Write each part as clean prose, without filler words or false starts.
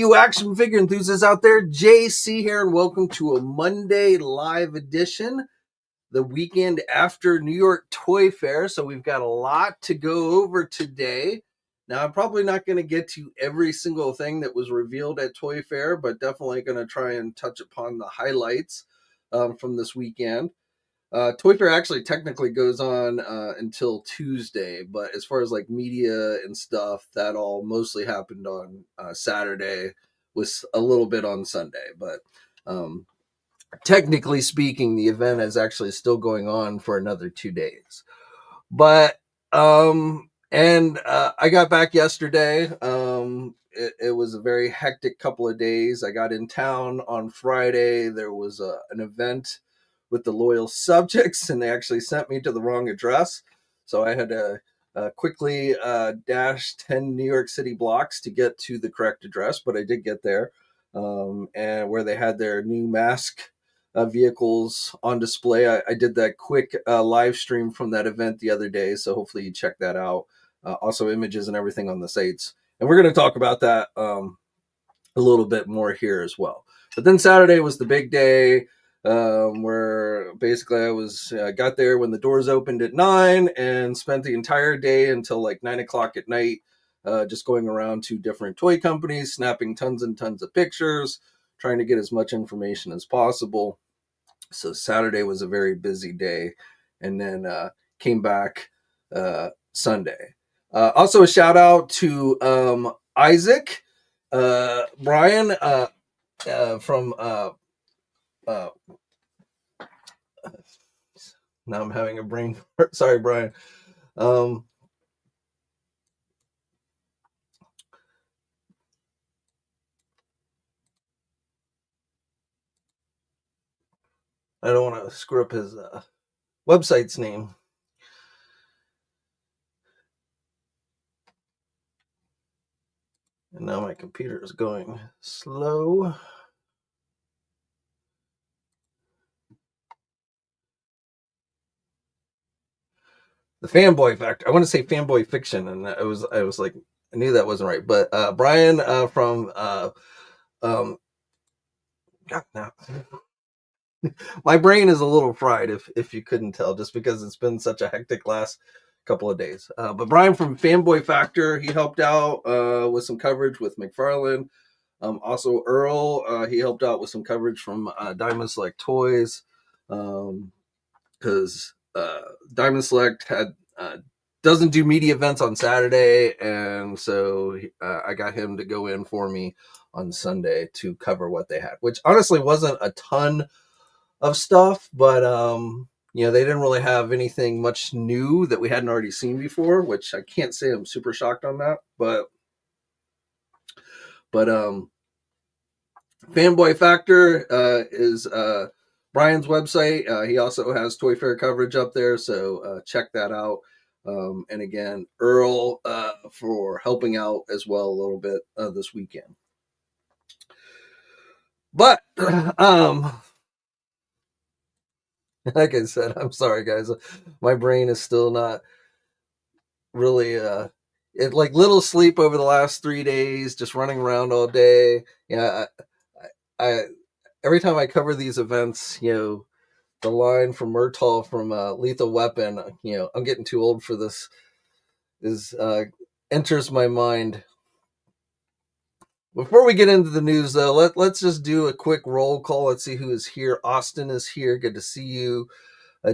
you action figure enthusiasts out there, JC here, and welcome to a Monday live edition, the weekend after New York Toy Fair. So we've got a lot to go over today. Now, I'm probably not going to get to every single thing that was revealed at Toy Fair, but definitely going to try and touch upon the highlights from this weekend. Toy Fair actually technically goes on until Tuesday, but as far as like media and stuff, that all mostly happened on Saturday with a little bit on Sunday. But technically speaking, the event is actually still going on for another 2 days. But I got back yesterday. It was a very hectic couple of days. I got in town on Friday. There was an event with the loyal subjects, and they actually sent me to the wrong address. So I had to quickly dash 10 New York City blocks to get to the correct address, but I did get there, and where they had their new M.A.S.K vehicles on display. I did that quick live stream from that event the other day, so hopefully you check that out. Also images and everything on the sites. And we're going to talk about that a little bit more here as well. But then Saturday was the big day, where basically I was got there when the doors opened at 9 and spent the entire day until like 9 o'clock at night, just going around to different toy companies, snapping tons and tons of pictures, trying to get as much information as possible. So Saturday was a very busy day, and then came back Sunday. Also a shout out to Isaac, Brian from now I'm having a brain fart. Sorry, Brian. I don't want to screw up his website's name. And now my computer is going slow. The Fanboy Factor. I want to say Fanboy Fiction, and I was like, I knew that wasn't right. But Brian from God, now my brain is a little fried, if you couldn't tell, just because it's been such a hectic last couple of days. But Brian from Fanboy Factor, he helped out with some coverage with McFarlane. Also Earl, he helped out with some coverage from Diamond Select Toys, because Diamond Select had doesn't do media events on Saturday, and so I got him to go in for me on Sunday to cover what they had, which honestly wasn't a ton of stuff, but they didn't really have anything much new that we hadn't already seen before, which I can't say I'm super shocked on that, but Fanboy Factor is Brian's website. He also has Toy Fair coverage up there, so check that out. And again, Earl for helping out as well a little bit this weekend. But like I said, I'm sorry, guys. My brain is still not really it like little sleep over the last 3 days, just running around all day. Yeah, I every time I cover these events, the line from Murtaugh from Lethal Weapon, I'm getting too old for this, is enters my mind. Before we get into the news, though, let's just do a quick roll call. Let's see who is here. Austin is here. Good to see you.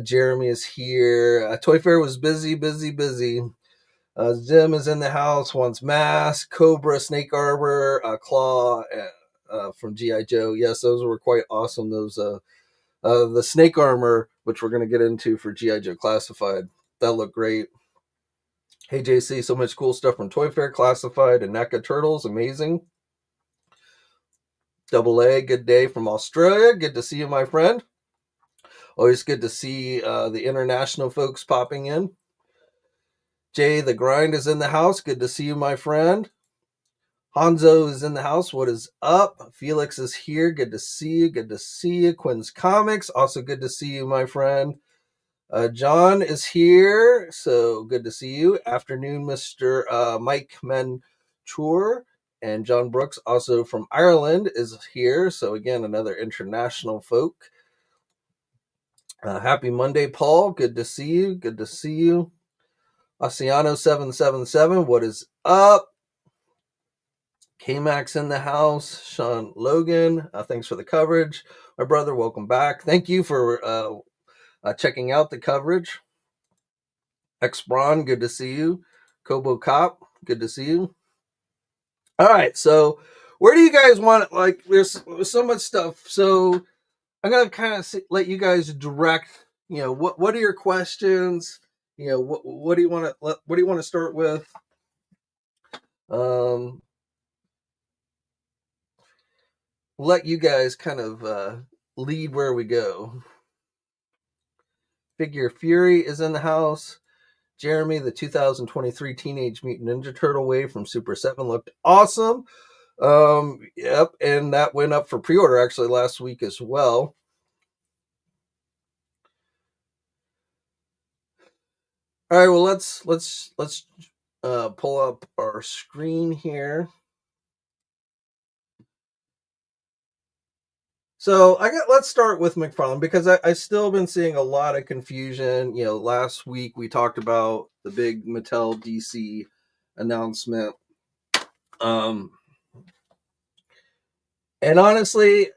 Jeremy is here. Toy Fair was busy. Zim is in the house. Wants M.A.S.K, Cobra, Snake Arbor, Claw from GI Joe. Yes, those were quite awesome. Those the snake armor, which we're going to get into for GI Joe Classified, that looked great. Hey JC, so much cool stuff from Toy Fair Classified and NECA Turtles, amazing. Double A, good day from Australia. Good to see you, my friend. Always good to see the international folks popping in. Jay, the grind is in the house. Good to see you, my friend. Hanzo is in the house. What is up? Felix is here. Good to see you. Good to see you. Quinn's Comics, also good to see you, my friend. John is here, so good to see you. Afternoon, Mr. Mike Mentour. And John Brooks, also from Ireland, is here. So again, another international folk. Happy Monday, Paul. Good to see you. Good to see you. Oceano777, what is up? K-Max in the house. Sean Logan, thanks for the coverage. My brother, welcome back. Thank you for checking out the coverage. X-Bron, good to see you. Kobo Cop, good to see you. All right, so where do you guys want, like, there's so much stuff. So I'm going to kind of let you guys direct, what are your questions? What do you want to start with? Let you guys kind of lead where we go. Figure Fury is in the house. Jeremy, the 2023 Teenage Mutant Ninja Turtle wave from Super 7 looked awesome. Yep, and that went up for pre-order actually last week as well. All right, well let's pull up our screen here. So let's start with McFarlane because I still been seeing a lot of confusion. Last week we talked about the big Mattel DC announcement. And honestly,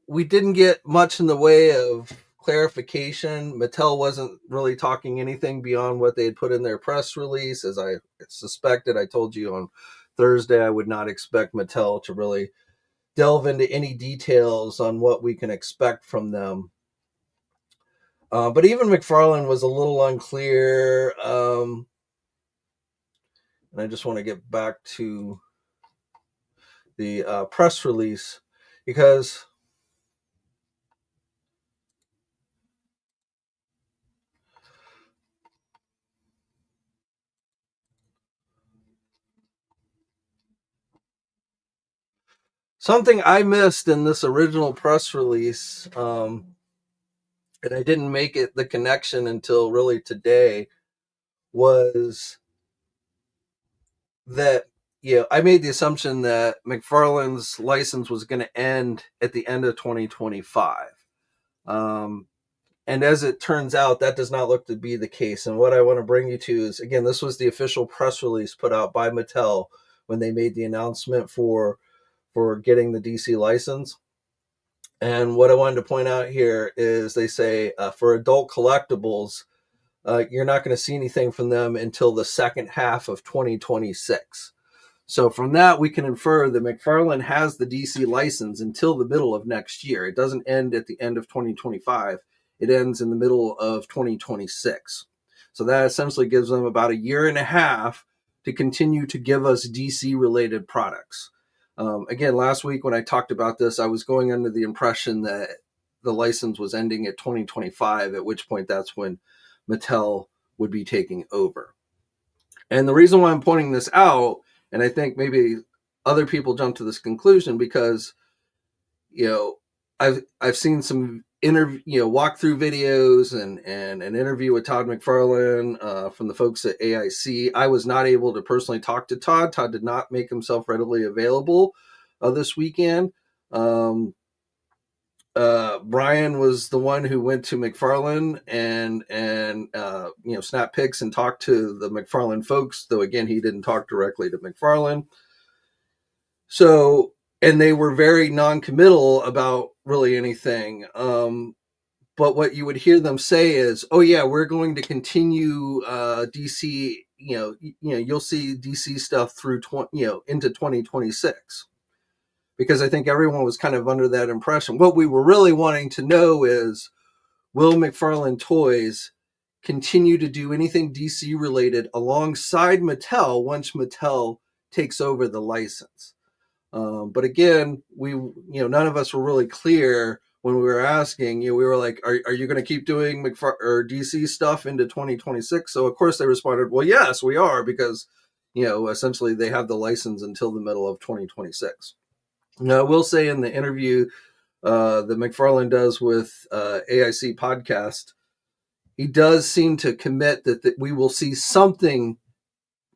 we didn't get much in the way of clarification. Mattel wasn't really talking anything beyond what they had put in their press release. As I suspected, I told you on Thursday, I would not expect Mattel to really delve into any details on what we can expect from them. But even McFarlane was a little unclear. And I just want to get back to the press release because something I missed in this original press release, and I didn't make the connection until really today, was that I made the assumption that McFarlane's license was going to end at the end of 2025. And as it turns out, that does not look to be the case. And what I want to bring you to is, again, this was the official press release put out by Mattel when they made the announcement for getting the DC license. And what I wanted to point out here is they say for adult collectibles, you're not going to see anything from them until the second half of 2026. So from that, we can infer that McFarlane has the DC license until the middle of next year. It doesn't end at the end of 2025. It ends in the middle of 2026. So that essentially gives them about a year and a half to continue to give us DC-related products. Again, last week when I talked about this, I was going under the impression that the license was ending at 2025, at which point that's when Mattel would be taking over. And the reason why I'm pointing this out, and I think maybe other people jump to this conclusion because, I've seen some walkthrough videos and an interview with Todd McFarlane from the folks at AIC. I was not able to personally talk to Todd. Todd did not make himself readily available this weekend. Brian was the one who went to McFarlane and snap pics and talked to the McFarlane folks, though again he didn't talk directly to McFarlane. So, and they were very non-committal about really anything. But what you would hear them say is, "Oh yeah, we're going to continue DC. You'll see DC stuff through into 2026." Because I think everyone was kind of under that impression. What we were really wanting to know is, will McFarlane Toys continue to do anything DC related alongside Mattel once Mattel takes over the license? But again, none of us were really clear when we were asking. We were like, "Are you going to keep doing DC stuff into 2026?" So of course they responded, "Well, yes, we are," because essentially they have the license until the middle of 2026. Now, I will say in the interview that McFarlane does with AIC podcast, he does seem to commit that we will see something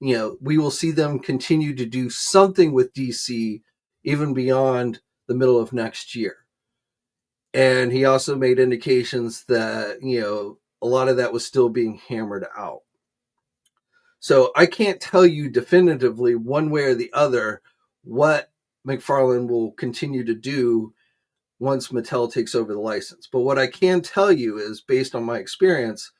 we will see them continue to do something with DC even beyond the middle of next year. And he also made indications that, a lot of that was still being hammered out. So I can't tell you definitively one way or the other what McFarlane will continue to do once Mattel takes over the license. But what I can tell you is, based on my experience,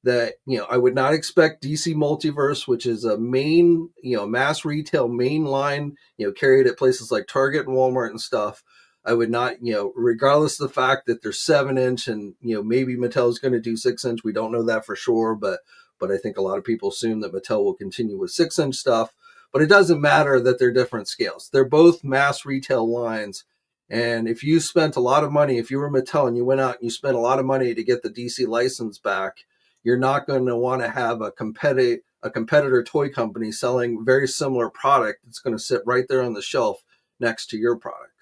that I would not expect DC Multiverse, which is a main, mass retail main line, carried at places like Target and Walmart and stuff. I would not, regardless of the fact that they're 7-inch and maybe Mattel is going to do 6-inch. We don't know that for sure, but I think a lot of people assume that Mattel will continue with 6-inch stuff. But it doesn't matter that they're different scales. They're both mass retail lines. And if you spent a lot of money, if you were Mattel and you went out and you spent a lot of money to get the DC license back, you're not going to want to have a competitor toy company selling very similar product that's going to sit right there on the shelf next to your product.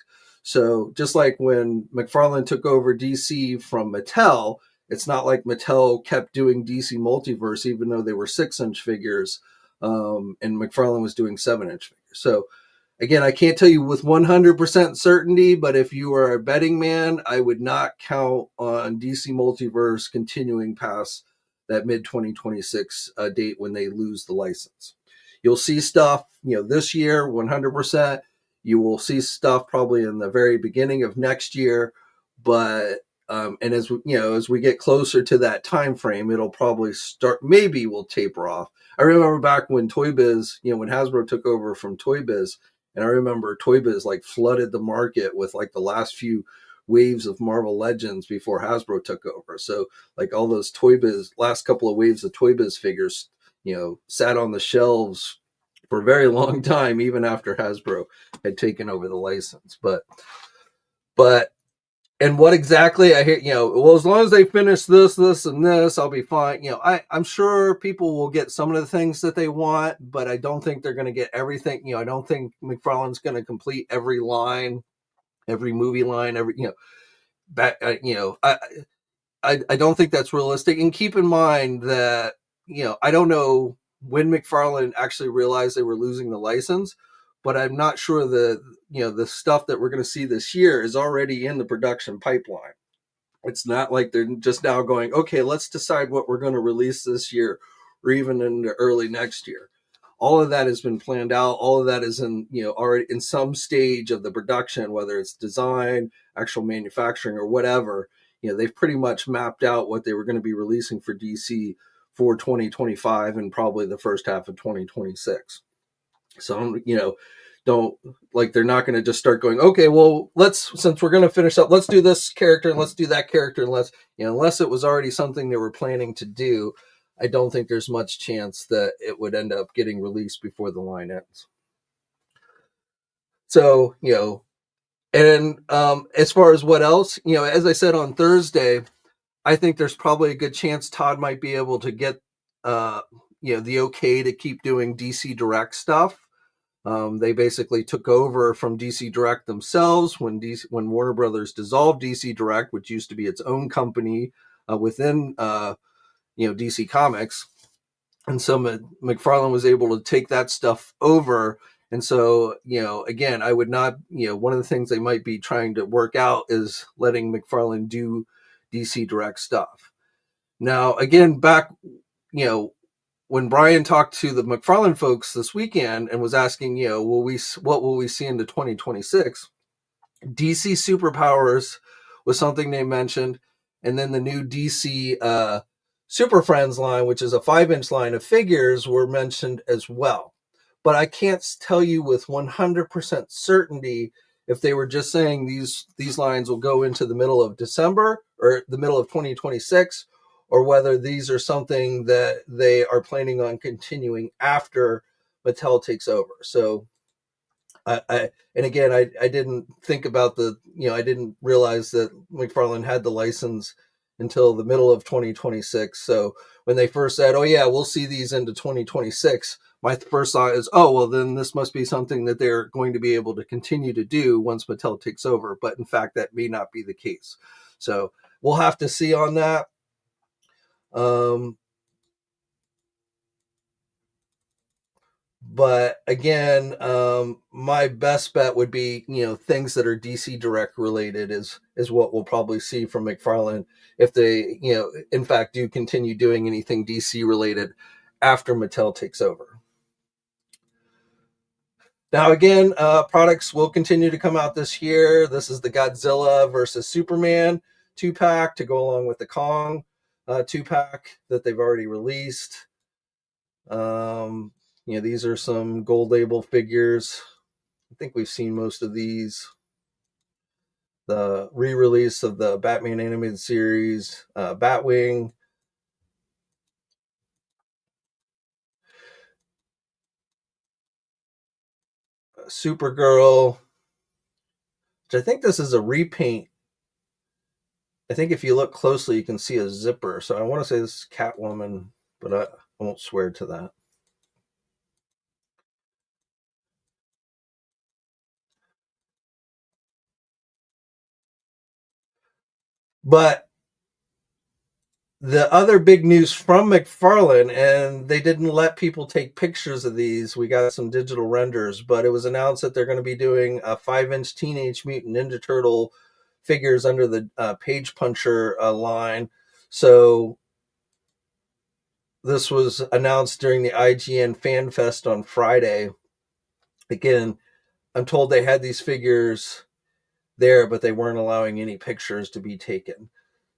So just like when McFarlane took over DC from Mattel, it's not like Mattel kept doing DC Multiverse even though they were 6-inch figures, and McFarlane was doing 7-inch figures. So again, I can't tell you with 100% certainty, but if you are a betting man, I would not count on DC Multiverse continuing past that mid-2026 date when they lose the license. You'll see stuff, this year, 100%. You will see stuff probably in the very beginning of next year, but and as we get closer to that time frame, it'll probably start. Maybe we'll taper off. I remember back when Toy Biz, when Hasbro took over from Toy Biz, and I remember Toy Biz like flooded the market with like the last few waves of Marvel Legends before Hasbro took over. So like all those Toy Biz, last couple of waves of Toy Biz figures, sat on the shelves for a very long time, even after Hasbro had taken over the license. But and what exactly I hear, well, as long as they finish this, and this, I'll be fine. I'm sure people will get some of the things that they want, but I don't think they're going to get everything. I don't think McFarlane's going to complete every line, every movie line, I don't think that's realistic. And keep in mind that, I don't know when McFarlane actually realized they were losing the license, but I'm not sure that, the stuff that we're going to see this year is already in the production pipeline. It's not like they're just now going, okay, let's decide what we're going to release this year or even into early next year. All of that has been planned out. All of that is in, already in some stage of the production, whether it's design, actual manufacturing, or whatever. They've pretty much mapped out what they were going to be releasing for DC for 2025 and probably the first half of 2026. So, don't like, they're not going to just start going, okay, well, since we're going to finish up, let's do this character and let's do that character. Unless it was already something they were planning to do, I don't think there's much chance that it would end up getting released before the line ends. So, and as far as what else, as I said on Thursday, I think there's probably a good chance Todd might be able to get, the okay to keep doing DC Direct stuff. They basically took over from DC Direct themselves when Warner Brothers dissolved DC Direct, which used to be its own company within DC Comics. And so McFarlane was able to take that stuff over. And so, again, I would not, one of the things they might be trying to work out is letting McFarlane do DC Direct stuff. Now, again, back, when Brian talked to the McFarlane folks this weekend and was asking, what will we see into 2026? DC Superpowers was something they mentioned, and then the new DC Super Friends line, which is a 5-inch line of figures, were mentioned as well. But I can't tell you with 100% certainty if they were just saying these lines will go into the middle of December or the middle of 2026, or whether these are something that they are planning on continuing after Mattel takes over. So and again, I didn't think about I didn't realize that McFarlane had the license until the middle of 2026. So when they first said, oh yeah, we'll see these into 2026, my first thought is, oh, well, then this must be something that they're going to be able to continue to do once Mattel takes over. But in fact, that may not be the case. So we'll have to see on that. But again, my best bet would be, things that are DC Direct related is what we'll probably see from McFarlane if they, in fact, do continue doing anything DC related after Mattel takes over. Now, again, products will continue to come out this year. This is the Godzilla versus Superman 2-pack to go along with the Kong 2-pack that they've already released. These are some gold label figures. I think we've seen most of these. The re-release of the Batman animated series, Batwing, Supergirl, which I think this is a repaint. I think if you look closely, you can see a zipper. So I want to say this is Catwoman, but I won't swear to that. But the other big news from McFarlane, and they didn't let people take pictures of these. We got some digital renders, but it was announced that they're going to be doing a 5-inch Teenage Mutant Ninja Turtle figures under the Page Puncher line. So this was announced during the IGN Fan Fest on Friday. Again, I'm told they had these figures there, but they weren't allowing any pictures to be taken.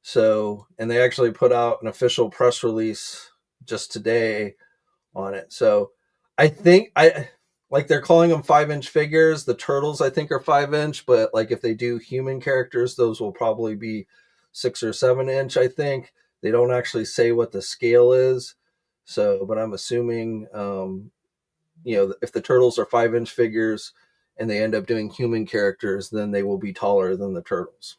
So, and they actually put out an official press release just today on it. So, I think I like they're calling them 5-inch figures. The turtles I think are 5-inch, but like if they do human characters, those will probably be 6 or 7-inch. I think they don't actually say what the scale is. So, but I'm assuming, if the turtles are 5-inch figures and they end up doing human characters, then they will be taller than the turtles.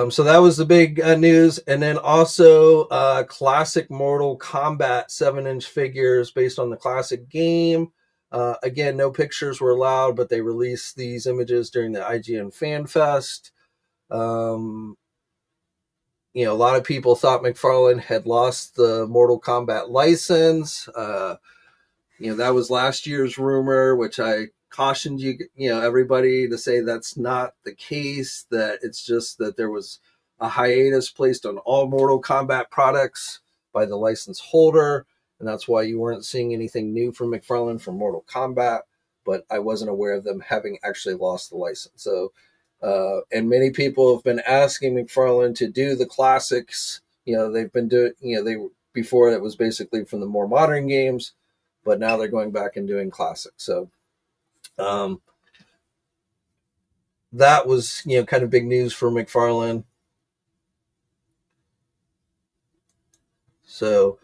So that was the big news. And then also classic Mortal Kombat 7-inch figures based on the classic game. Again, no pictures were allowed, but they released these images during the IGN Fan Fest. A lot of people thought McFarlane had lost the Mortal Kombat license. That was last year's rumor, which I cautioned everybody to say that's not the case, that it's just that there was a hiatus placed on all Mortal Kombat products by the license holder, and that's why you weren't seeing anything new from McFarlane for Mortal Kombat, but I wasn't aware of them having actually lost the license. So, and many people have been asking McFarlane to do the classics. They've been doing, they before it was basically from the more modern games, but now they're going back and doing classics. So um, that was kind of big news for McFarlane. So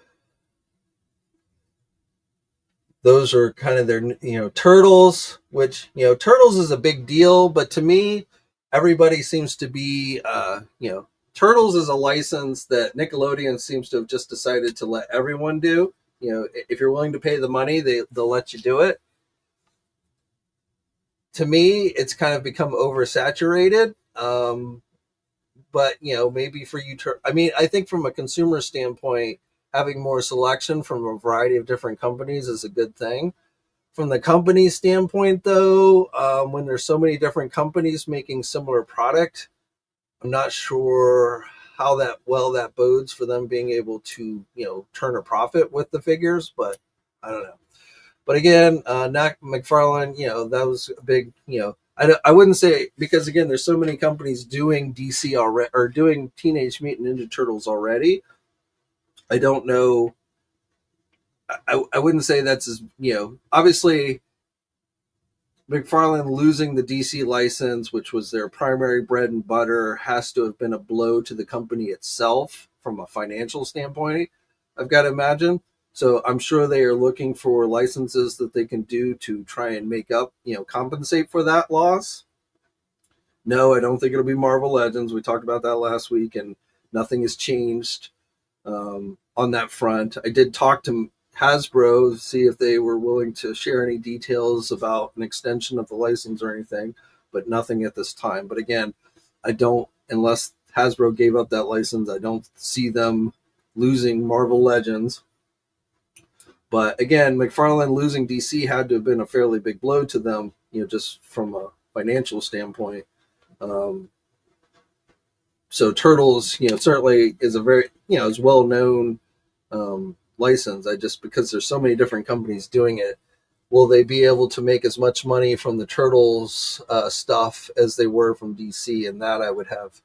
those are kind of their turtles, which turtles is a big deal, but to me, everybody seems to be turtles is a license that Nickelodeon seems to have just decided to let everyone do. If you're willing to pay the money, they'll let you do it. To me, it's kind of become oversaturated. But maybe for you to, I mean, I think from a consumer standpoint, having more selection from a variety of different companies is a good thing. From the company standpoint, though, when there's so many different companies making similar product, I'm not sure how that bodes for them being able to turn a profit with the figures, but I don't know. But again, McFarlane, that was a big, I wouldn't say, because again, there's so many companies doing DC already or doing Teenage Mutant Ninja Turtles already. I don't know. I wouldn't say that's as, obviously McFarlane losing the DC license, which was their primary bread and butter, has to have been a blow to the company itself from a financial standpoint, I've got to imagine. So I'm sure they are looking for licenses that they can do to try and make up, compensate for that loss. No, I don't think it'll be Marvel Legends. We talked about that last week, and nothing has changed on that front. I did talk to Hasbro to see if they were willing to share any details about an extension of the license or anything, but nothing at this time. But again, I don't, unless Hasbro gave up that license, I don't see them losing Marvel Legends. But again, McFarlane losing DC had to have been a fairly big blow to them, just from a financial standpoint. Um, so Turtles, certainly is a very, is well known license. I just, because there's so many different companies doing it, will they be able to make as much money from the Turtles stuff as they were from DC? And that I would have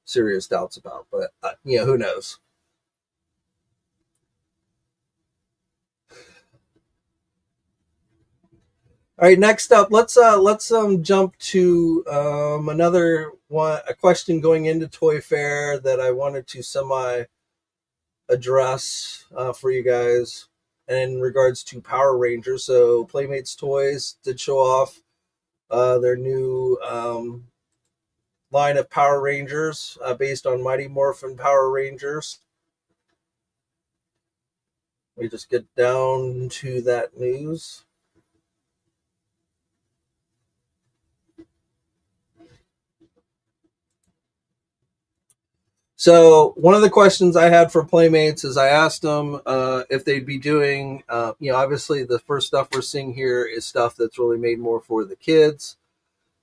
serious doubts about. But who knows? All right, next up, let's jump to another one, a question going into Toy Fair that I wanted to semi address for you guys in regards to Power Rangers. So Playmates Toys did show off their new line of Power Rangers based on Mighty Morphin Power Rangers. We just get down to that news. So one of the questions I had for Playmates is I asked them if they'd be doing, obviously the first stuff we're seeing here is stuff that's really made more for the kids.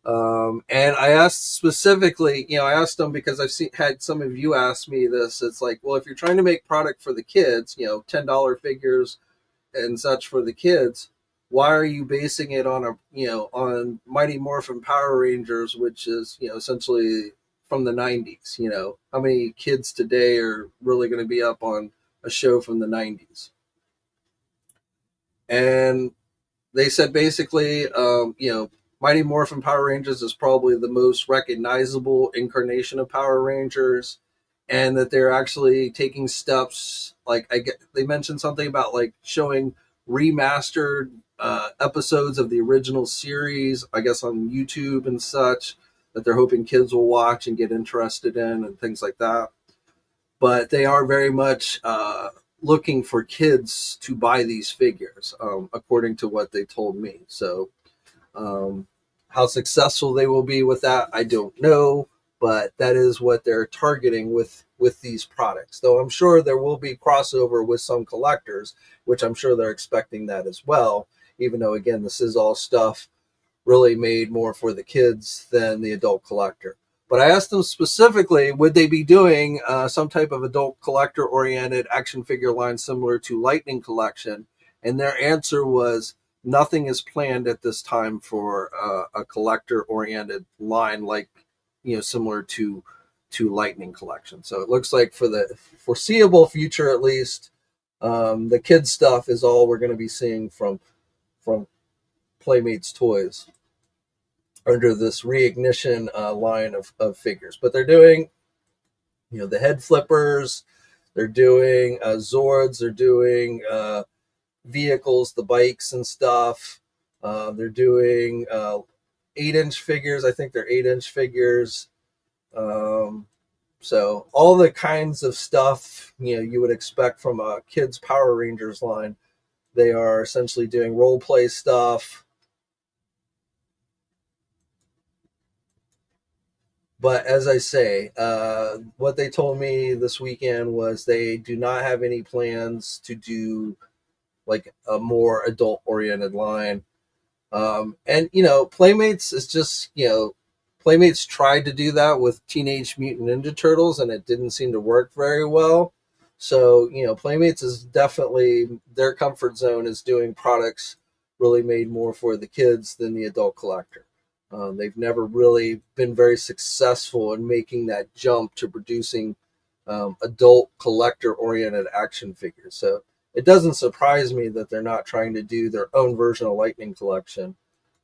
And I asked specifically, I asked them because had some of you ask me this. It's like, well, if you're trying to make product for the kids, $10 figures and such for the kids, why are you basing it on on Mighty Morphin Power Rangers, which is essentially from the 90s? How many kids today are really going to be up on a show from the 90s? And they said basically, Mighty Morphin Power Rangers is probably the most recognizable incarnation of Power Rangers, and that they're actually taking steps. Like they mentioned something about like showing remastered episodes of the original series, I guess on YouTube and such, that they're hoping kids will watch and get interested in and things like that. But they are very much looking for kids to buy these figures, according to what they told me. So um, how successful they will be with that, I don't know, but that is what they're targeting with these products. Though I'm sure there will be crossover with some collectors, which I'm sure they're expecting that as well. Even though again, this is all stuff really made more for the kids than the adult collector. But I asked them specifically, would they be doing some type of adult collector oriented action figure line similar to Lightning Collection? And their answer was nothing is planned at this time for a collector oriented line like similar to Lightning Collection. So it looks like for the foreseeable future, at least, the kids stuff is all we're going to be seeing from Playmates Toys under this reignition line of figures. But they're doing, the head flippers, they're doing Zords, they're doing vehicles, the bikes and stuff. They're doing 8-inch figures. I think they're 8-inch figures. So all the kinds of stuff you would expect from a kids Power Rangers line, they are essentially doing role play stuff. But as I say, what they told me this weekend was they do not have any plans to do like a more adult oriented line. And Playmates is just Playmates tried to do that with Teenage Mutant Ninja Turtles, and it didn't seem to work very well. So Playmates is definitely their comfort zone is doing products really made more for the kids than the adult collector. They've never really been very successful in making that jump to producing adult collector oriented action figures. So it doesn't surprise me that they're not trying to do their own version of Lightning Collection,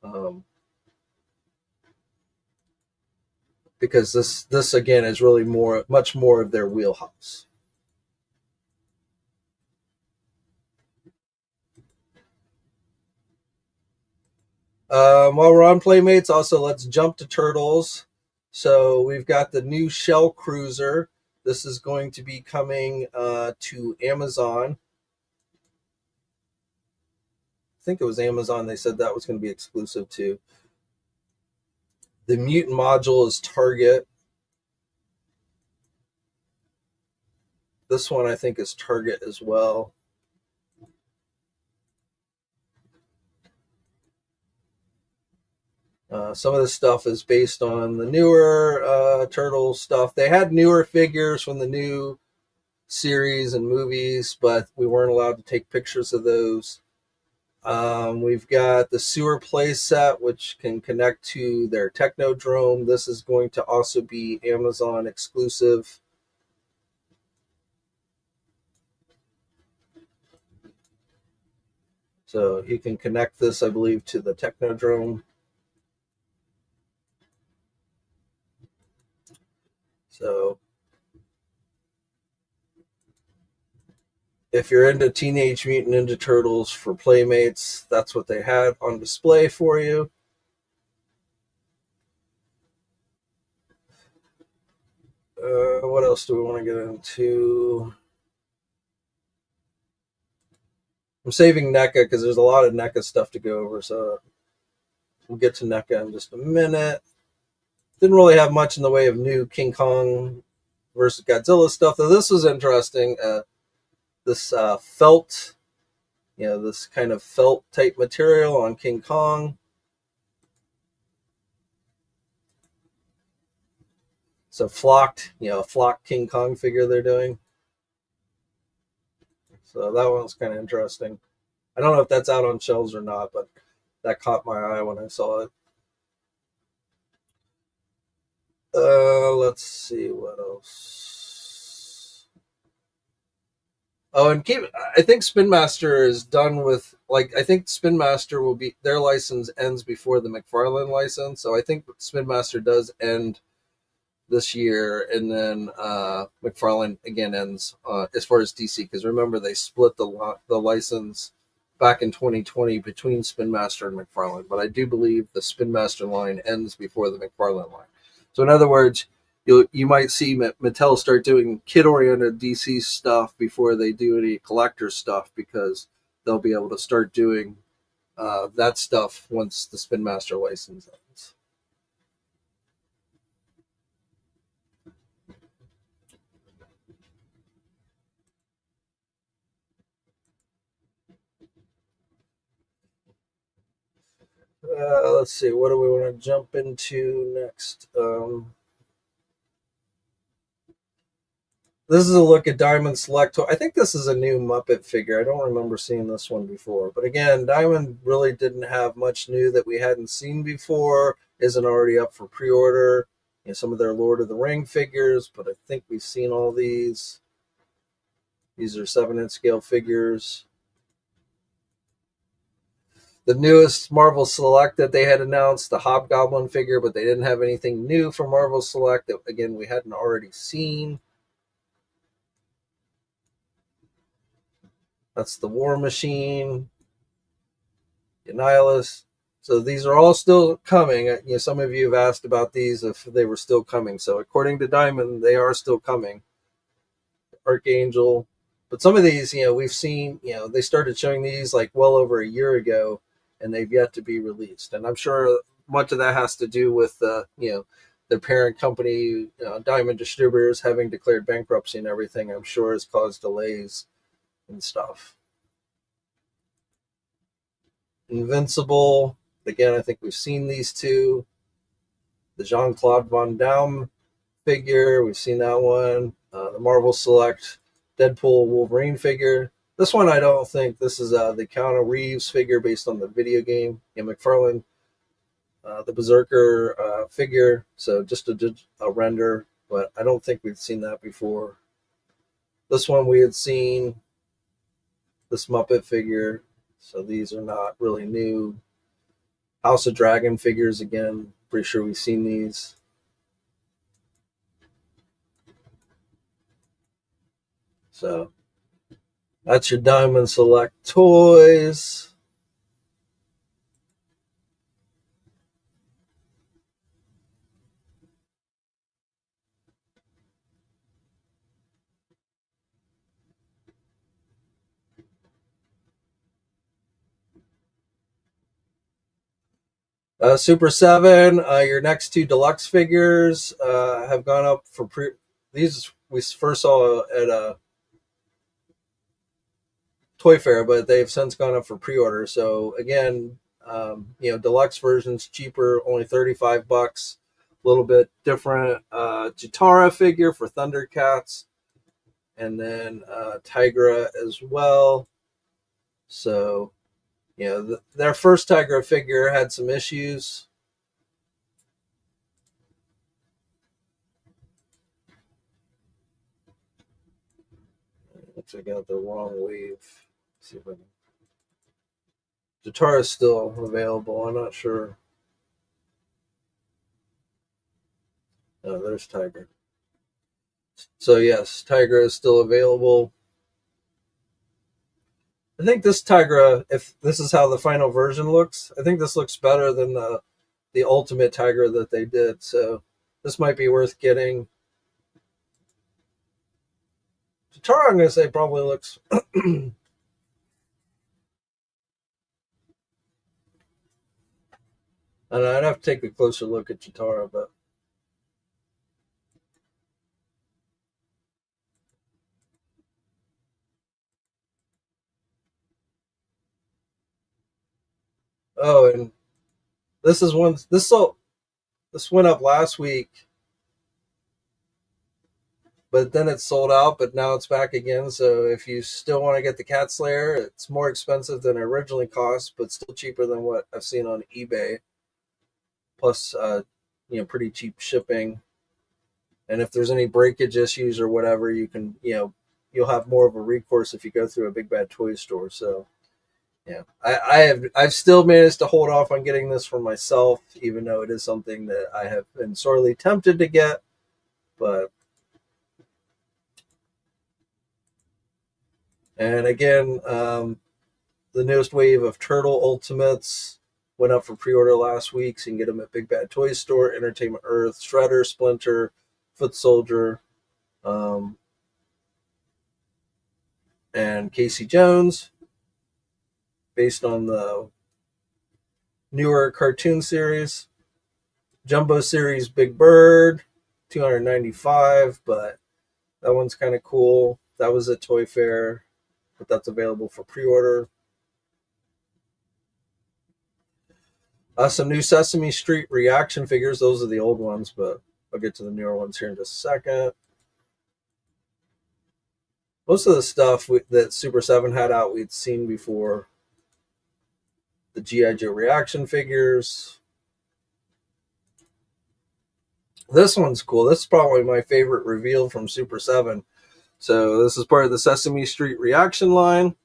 um, because this again is really much more of their wheelhouse. While we're on Playmates, also let's jump to Turtles. So we've got the new Shell Cruiser. This is going to be coming to Amazon. I think it was Amazon. They said that was going to be exclusive to. The Mutant module is Target. This one I think is Target as well. Some of this stuff is based on the newer Turtle stuff. They had newer figures from the new series and movies, but we weren't allowed to take pictures of those. We've got the sewer play set, which can connect to their Technodrome. This is going to also be Amazon exclusive. So you can connect this, I believe, to the Technodrome. So if you're into Teenage Mutant Ninja Turtles for Playmates, that's what they had on display for you. What else do we want to get into? I'm saving NECA because there's a lot of NECA stuff to go over, so we'll get to NECA in just a minute. Didn't really have much in the way of new King Kong versus Godzilla stuff, though this was interesting. This felt, this kind of felt type material on King Kong. So flocked, a flocked King Kong figure they're doing. So that one's kind of interesting. I don't know if that's out on shelves or not, but that caught my eye when I saw it. Let's see what else. Oh, and I think Spin Master is done with, I think Spin Master will be, their license ends before the McFarlane license. So I think Spin Master does end this year, and then McFarlane again ends as far as DC, because remember they split the license back in 2020 between Spin Master and McFarlane. But I do believe the Spin Master line ends before the McFarlane line. So in other words, you might see Mattel start doing kid-oriented DC stuff before they do any collector stuff, because they'll be able to start doing that stuff once the Spin Master license ends. Let's see, what do we want to jump into next? This is a look at Diamond Select. I think this is a new Muppet figure. I don't remember seeing this one before. But again, Diamond really didn't have much new that we hadn't seen before. Isn't already up for pre-order. Some of their Lord of the Ring figures, but I think we've seen all these. These are 7-inch scale figures. The newest Marvel Select that they had announced, the Hobgoblin figure, but they didn't have anything new for Marvel Select that, again, we hadn't already seen. That's the War Machine, the Nihilus. So these are all still coming. Some of you have asked about these, if they were still coming. So according to Diamond, they are still coming. Archangel. But some of these, we've seen, they started showing these like well over a year ago, and they've yet to be released. And I'm sure much of that has to do with, their parent company, Diamond Distributors, having declared bankruptcy and everything. I'm sure has caused delays and stuff. Invincible. Again, I think we've seen these two. The Jean-Claude Van Damme figure, we've seen that one. The Marvel Select Deadpool Wolverine figure. This one, I don't think this is the Keanu Reeves figure based on the video game. McFarlane, the Berserker figure. So just a render, but I don't think we've seen that before. This one we had seen. This Muppet figure. So these are not really new. House of Dragon figures, again, pretty sure we've seen these. So that's your Diamond Select toys. Super 7, your next two deluxe figures have gone up for these we first saw at a Toy Fair, but they've since gone up for pre-order. So again, Deluxe versions cheaper, only $35. A little bit different. Chitara figure for Thundercats, and then Tigra as well. So, their first Tigra figure had some issues. Check out the wrong wave. Let's see if I can. Chitara is still available. I'm not sure. No, there's Tigra. So yes, Tigra is still available. I think this Tigra, if this is how the final version looks, I think this looks better than the ultimate Tigra that they did. So this might be worth getting. Chitara, I'm going to say probably looks. And I'd have to take a closer look at Chitara, but oh, and this is one. This went up last week, but then it's sold out. But now it's back again. So if you still want to get the Cat Slayer, it's more expensive than it originally cost, but still cheaper than what I've seen on eBay. Plus, pretty cheap shipping. And if there's any breakage issues or whatever, you can, you'll have more of a recourse if you go through a big bad toy store. So yeah, I've still managed to hold off on getting this for myself, even though it is something that I have been sorely tempted to get. But and again, the newest wave of Turtle Ultimates went up for pre-order last week, so you can get them at Big Bad Toy Store, Entertainment Earth, Shredder, Splinter, Foot Soldier, and Casey Jones, based on the newer cartoon series. Jumbo series Big Bird, $295, but that one's kind of cool. That was at Toy Fair, but that's available for pre-order. Some new Sesame Street reaction figures. Those are the old ones, but I'll get to the newer ones here in just a second. Most of the stuff that Super 7 had out, we'd seen before. The GI Joe reaction figures. This one's cool. This is probably my favorite reveal from Super 7. So this is part of the Sesame Street reaction line.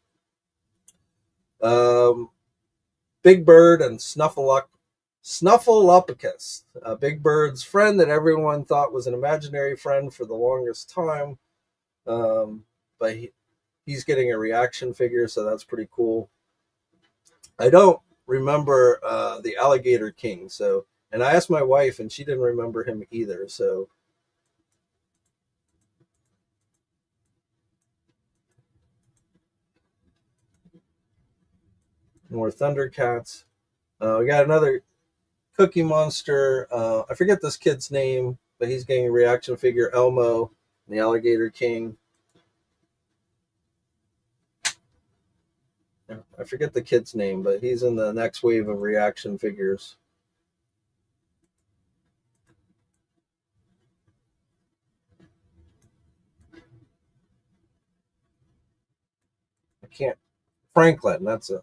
Big Bird and Snuffleupagus. Big Bird's friend that everyone thought was an imaginary friend for the longest time. But he's getting a reaction figure, so that's pretty cool. I don't remember the Alligator King, and I asked my wife, and she didn't remember him either. So more Thundercats. We got another Cookie Monster. I forget this kid's name, but he's getting a reaction figure. Elmo, the Alligator King. I forget the kid's name, but he's in the next wave of reaction figures. I can't. Franklin, that's it.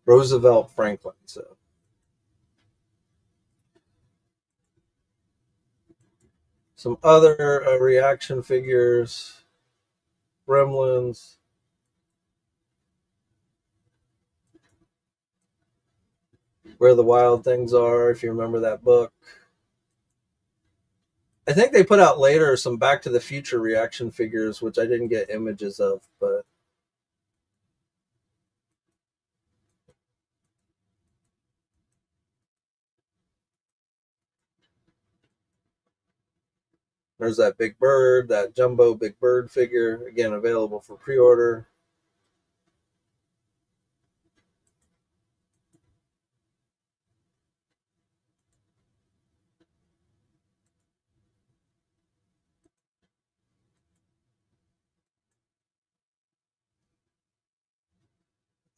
Roosevelt Franklin. So some other reaction figures. Gremlins. Where the Wild Things Are, if you remember that book. I think they put out later some Back to the Future reaction figures, which I didn't get images of, but there's that Big Bird, that jumbo Big Bird figure, again available for pre-order.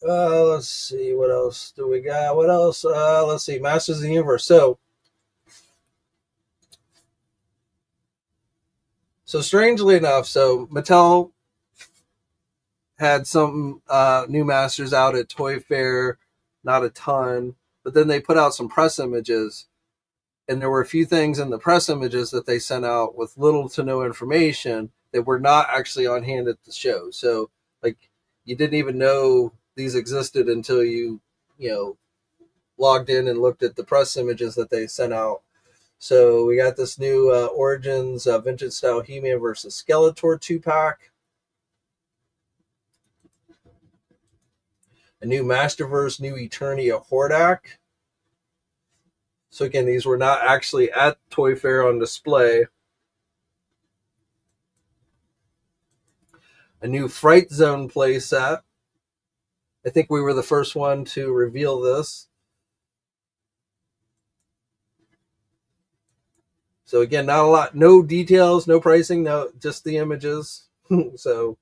Let's see, what else do we got? What else? Let's see, Masters of the Universe. So strangely enough, so Mattel had some new Masters out at Toy Fair, not a ton, but then they put out some press images, and there were a few things in the press images that they sent out with little to no information that were not actually on hand at the show. So, like, you didn't even know these existed until you know, logged in and looked at the press images that they sent out. So we got this new Origins vintage style He-Man versus Skeletor 2-pack, a new Masterverse New Eternia Hordak. So again, these were not actually at Toy Fair on display. A new Fright Zone playset. I think we were the first one to reveal this. So again, not a lot, no details, no pricing, no, just the images. So,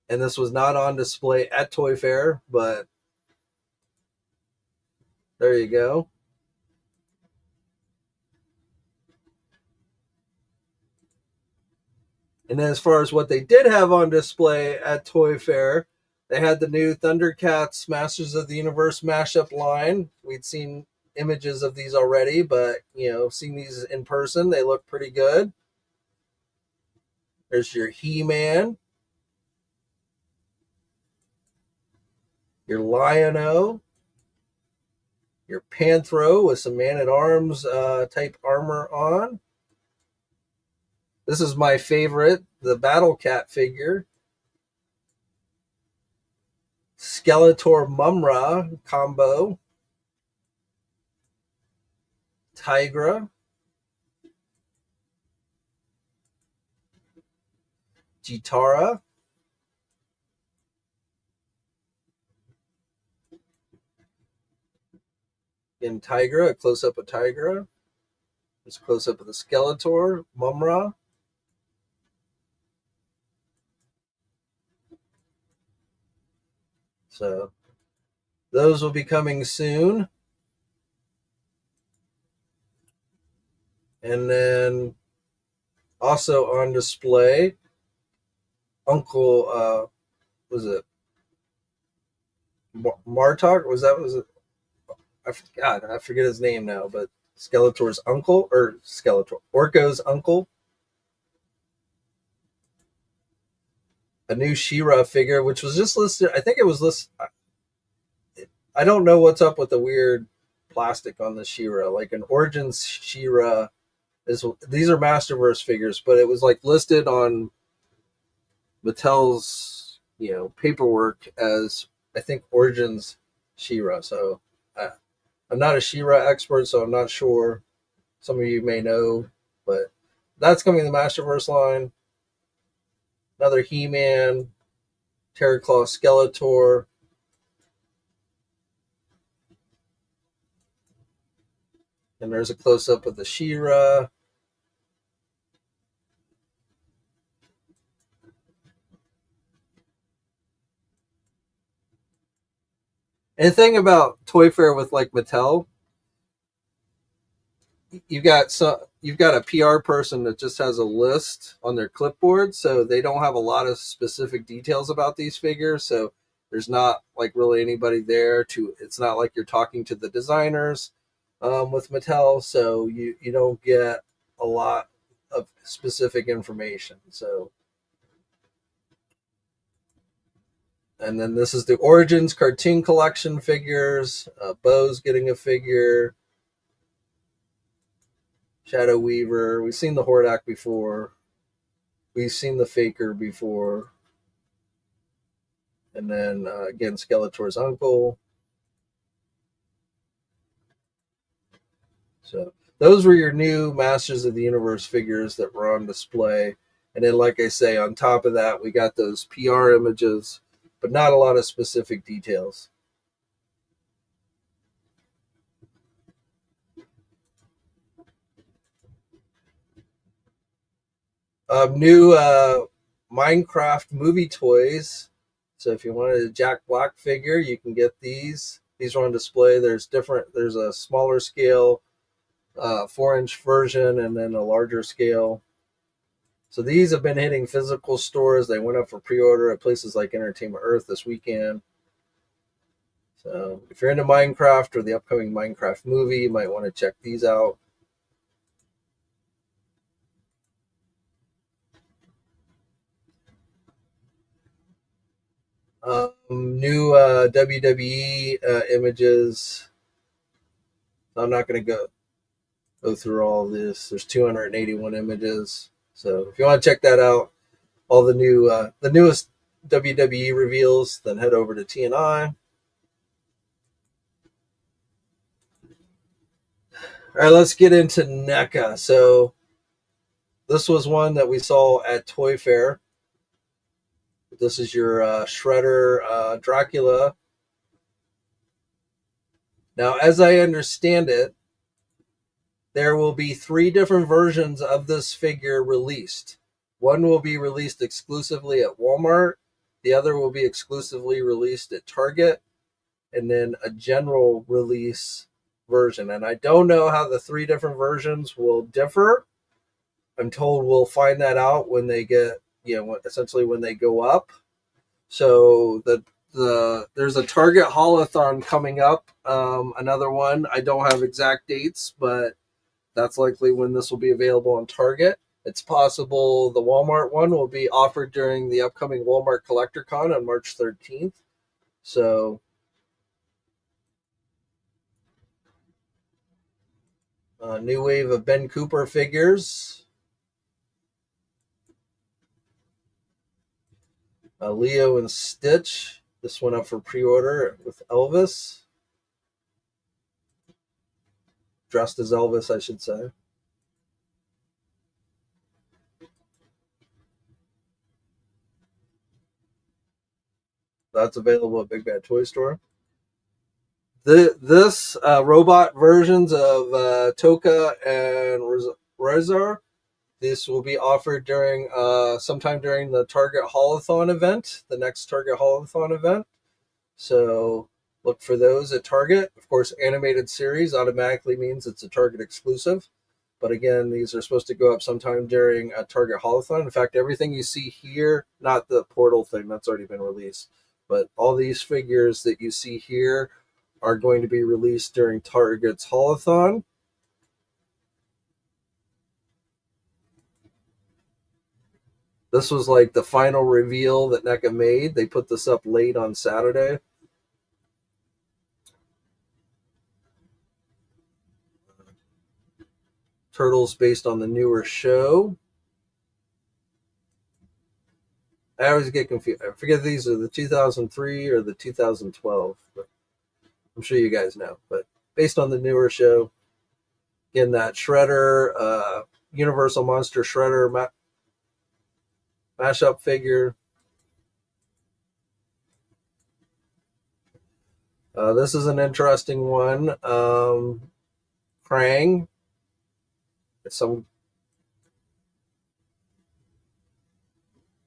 and this was not on display at Toy Fair, but there you go. And then as far as what they did have on display at Toy Fair, they had the new Thundercats Masters of the Universe mashup line. We'd seen images of these already, but seeing these in person, they look pretty good. There's your He-Man, your Lion-O, your Panthro with some Man-at-Arms type armor on. This is my favorite, the Battle Cat figure. Skeletor Mumra combo. Tigra. Jitara. In Tigra, a close up of Tigra. There's a close up of the Skeletor, Mumra. So those will be coming soon. And then also on display, Uncle, was it Martok? Was it? I forget his name now, but Skeletor's uncle, or Skeletor, Orko's uncle. A new She-Ra figure, which was just listed. I think it was listed. I don't know what's up with the weird plastic on the She-Ra. Like an Origins She-Ra is. These are Masterverse figures, but it was like listed on Mattel's paperwork as, I think, Origins She-Ra. So I'm not a She-Ra expert, so I'm not sure. Some of you may know, but that's coming in the Masterverse line. Another He-Man, Terraclaw Skeletor. And there's a close-up of the She-Ra. And the thing about Toy Fair with like Mattel, you've got a PR person that just has a list on their clipboard, so they don't have a lot of specific details about these figures. So there's not like really anybody there to. It's not like you're talking to the designers with Mattel, so you don't get a lot of specific information. So, and then this is the Origins cartoon collection figures. Bo's getting a figure. Shadow Weaver. We've seen the Hordak before. We've seen the Faker before. And then again, Skeletor's uncle. So those were your new Masters of the Universe figures that were on display. And then, like I say, on top of that, we got those PR images, but not a lot of specific details. New Minecraft movie toys. So if you wanted a Jack Black figure, you can get these. These are on display. There's different. There's a smaller scale, 4-inch version, and then a larger scale. So these have been hitting physical stores. They went up for pre-order at places like Entertainment Earth this weekend. So if you're into Minecraft or the upcoming Minecraft movie, you might want to check these out. New WWE images. I'm not going to go through all this. There's 281 images. So if you want to check that out, all the newest WWE reveals, then head over to TNI. All right, let's get into NECA. So this was one that we saw at Toy Fair. This is your Shredder Dracula. Now, as I understand it, there will be 3 different versions of this figure released. One will be released exclusively at Walmart. The other will be exclusively released at Target. And then a general release version. And I don't know how the 3 different versions will differ. I'm told we'll find that out when they get, essentially when they go up. So there's a Target Haulathon coming up. Another one. I don't have exact dates, but that's likely when this will be available on Target. It's possible the Walmart one will be offered during the upcoming Walmart Collector Con on March 13th. So new wave of Ben Cooper figures. Leo and Stitch. This one up for pre-order with Elvis. Dressed as Elvis, I should say. That's available at Big Bad Toy Store. This robot versions of Toka and Rezar. This will be offered during sometime during the Target Haulathon event, the next Target Haulathon event. So look for those at Target. Of course, animated series automatically means it's a Target exclusive. But again, these are supposed to go up sometime during a Target Haulathon. In fact, everything you see here, not the portal thing, that's already been released, but all these figures that you see here are going to be released during Target's Haulathon. This was like the final reveal that NECA made. They put this up late on Saturday. Turtles based on the newer show. I always get confused. I forget if these are the 2003 or the 2012. But I'm sure you guys know. But based on the newer show, again, that Shredder, Universal Monster Shredder mashup figure. This is an interesting one. Krang. It's some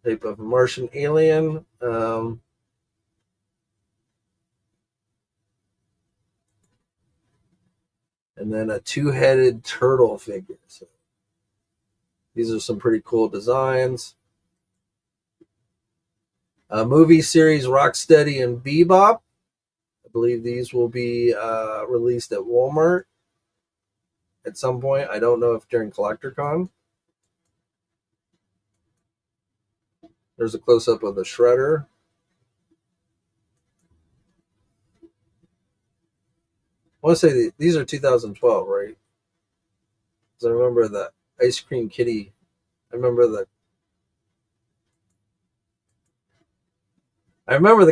type of Martian alien. And then a 2-headed turtle figure. So these are some pretty cool designs. Movie series Rocksteady and Bebop. I believe these will be released at Walmart at some point. I don't know if during CollectorCon. There's a close-up of the Shredder. I want to say these are 2012, right? Because I remember the Ice Cream Kitty. I remember the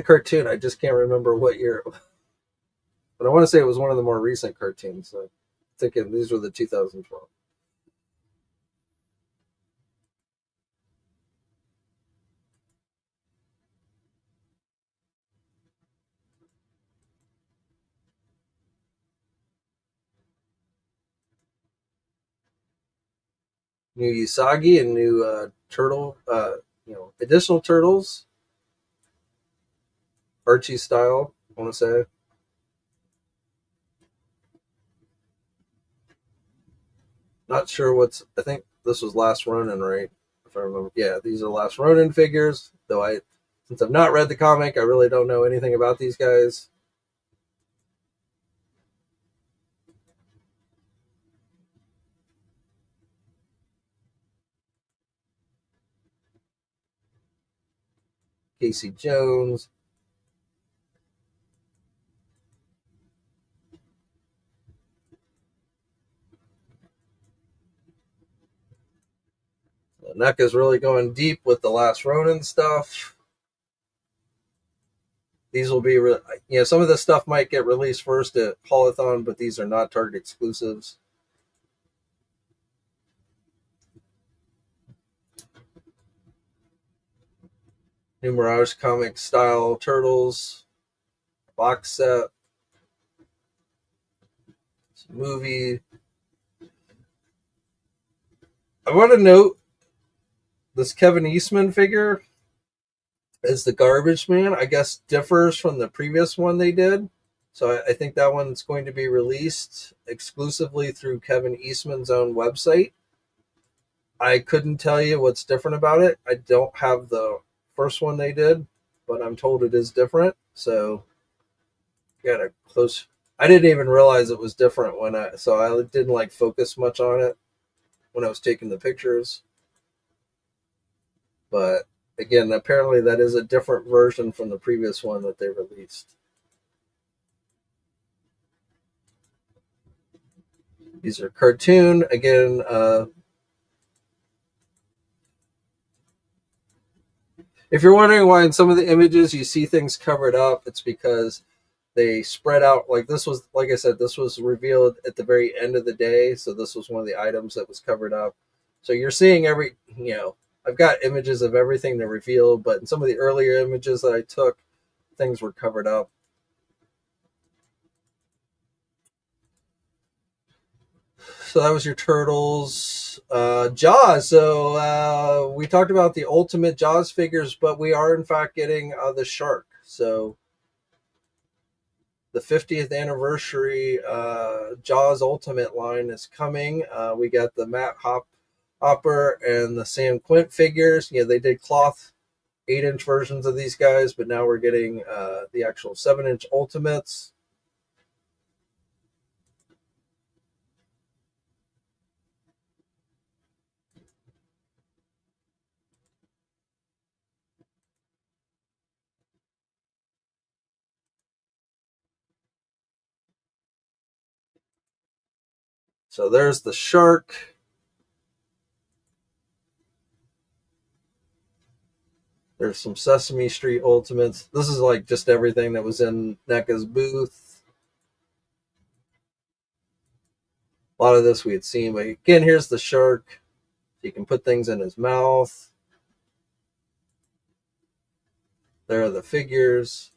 cartoon. I just can't remember what year. But I want to say it was one of the more recent cartoons. So I'm thinking these were the 2012. New Usagi and new turtle, additional turtles. Archie style, I want to say. Not sure what's. I think this was Last Ronin, right? If I remember. Yeah, these are Last Ronin figures. Though since I've not read the comic, I really don't know anything about these guys. Casey Jones. NECA's really going deep with the Last Ronin stuff. These will be, some of this stuff might get released first at Haulathon, but these are not Target exclusives. New Mirage comic style Turtles box set, movie. I want to note this Kevin Eastman figure as the Garbage Man, I guess, differs from the previous one they did. So I think that one's going to be released exclusively through Kevin Eastman's own website. I couldn't tell you what's different about it. I don't have the first one they did, but I'm told it is different. So got a close. I didn't even realize it was different so I didn't like focus much on it when I was taking the pictures. But again, apparently that is a different version from the previous one that they released. These are cartoon again. If you're wondering why in some of the images you see things covered up, it's because they spread out. Like this was, like I said, this was revealed at the very end of the day, so this was one of the items that was covered up. So you're seeing I've got images of everything to reveal, but in some of the earlier images that I took, things were covered up. So that was your Turtles. Jaws. So we talked about the Ultimate Jaws figures, but we are in fact getting the Shark. So the 50th anniversary Jaws Ultimate line is coming. We got the Matt Hopper and the Sam Quint figures. They did cloth 8-inch versions of these guys, but now we're getting the actual 7-inch Ultimates. So there's the Shark. There's some Sesame Street Ultimates. This is like just everything that was in NECA's booth. A lot of this we had seen, but again, here's the Shark. You can put things in his mouth. There are the figures.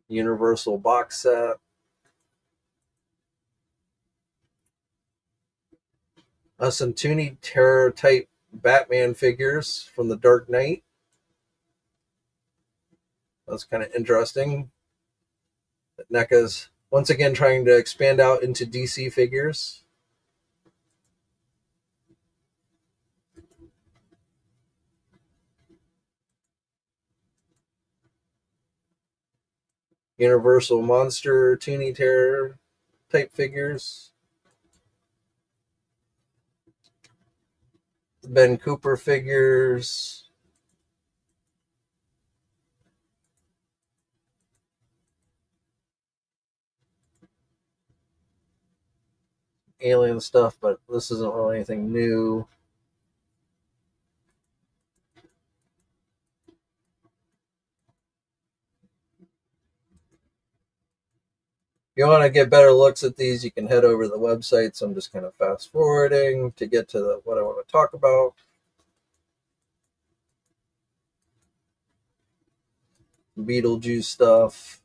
Universal box set. Some Toonie Terror type Batman figures from the Dark Knight. That's kind of interesting. NECA's once again trying to expand out into DC figures. Universal Monster Toonie Terror type figures. Ben Cooper figures. Alien stuff, but this isn't really anything new. If you want to get better looks at these, you can head over to the website. So I'm just kind of fast forwarding to get to what I want to talk about. Beetlejuice stuff.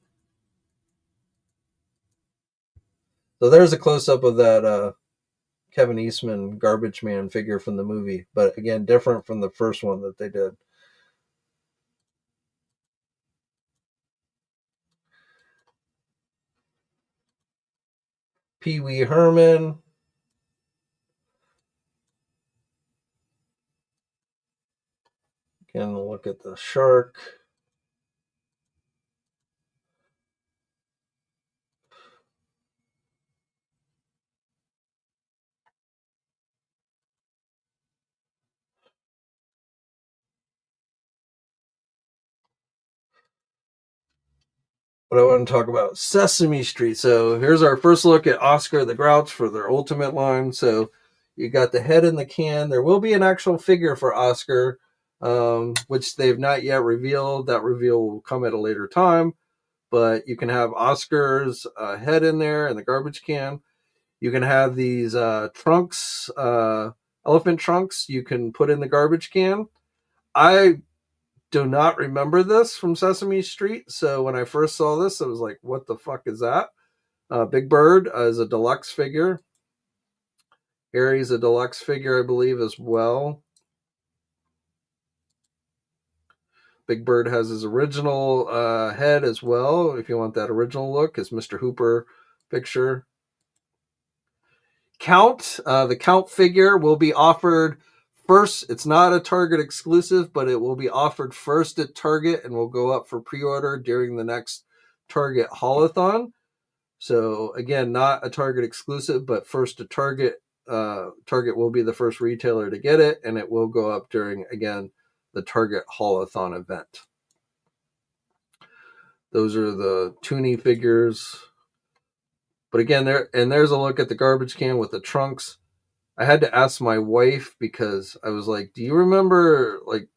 So there's a close up of that Kevin Eastman Garbage Man figure from the movie, but again, different from the first one that they did. Pee Wee Herman. Again, look at the shark. But I want to talk about Sesame Street. So here's our first look at Oscar the Grouch for their Ultimate line. So you got the head in the can. There will be an actual figure for Oscar, which they've not yet revealed. That reveal will come at a later time. But you can have Oscar's head in there in the garbage can. You can have these trunks, elephant trunks, you can put in the garbage can. I do not remember this from Sesame Street. So when I first saw this, I was like, what the fuck is that? Big Bird is a deluxe figure. Harry's a deluxe figure, I believe, as well. Big Bird has his original head as well, if you want that original look, his Mr. Hooper picture. The Count figure will be offered first. It's not a Target exclusive, but it will be offered first at Target and will go up for pre-order during the next Target Haulathon. So again, not a Target exclusive, but first to Target. Target will be the first retailer to get it, and it will go up during, again, the Target Haulathon event. Those are the Toonie figures. But again, there's a look at the garbage can with the trunks. I had to ask my wife because I was like, "Do you remember like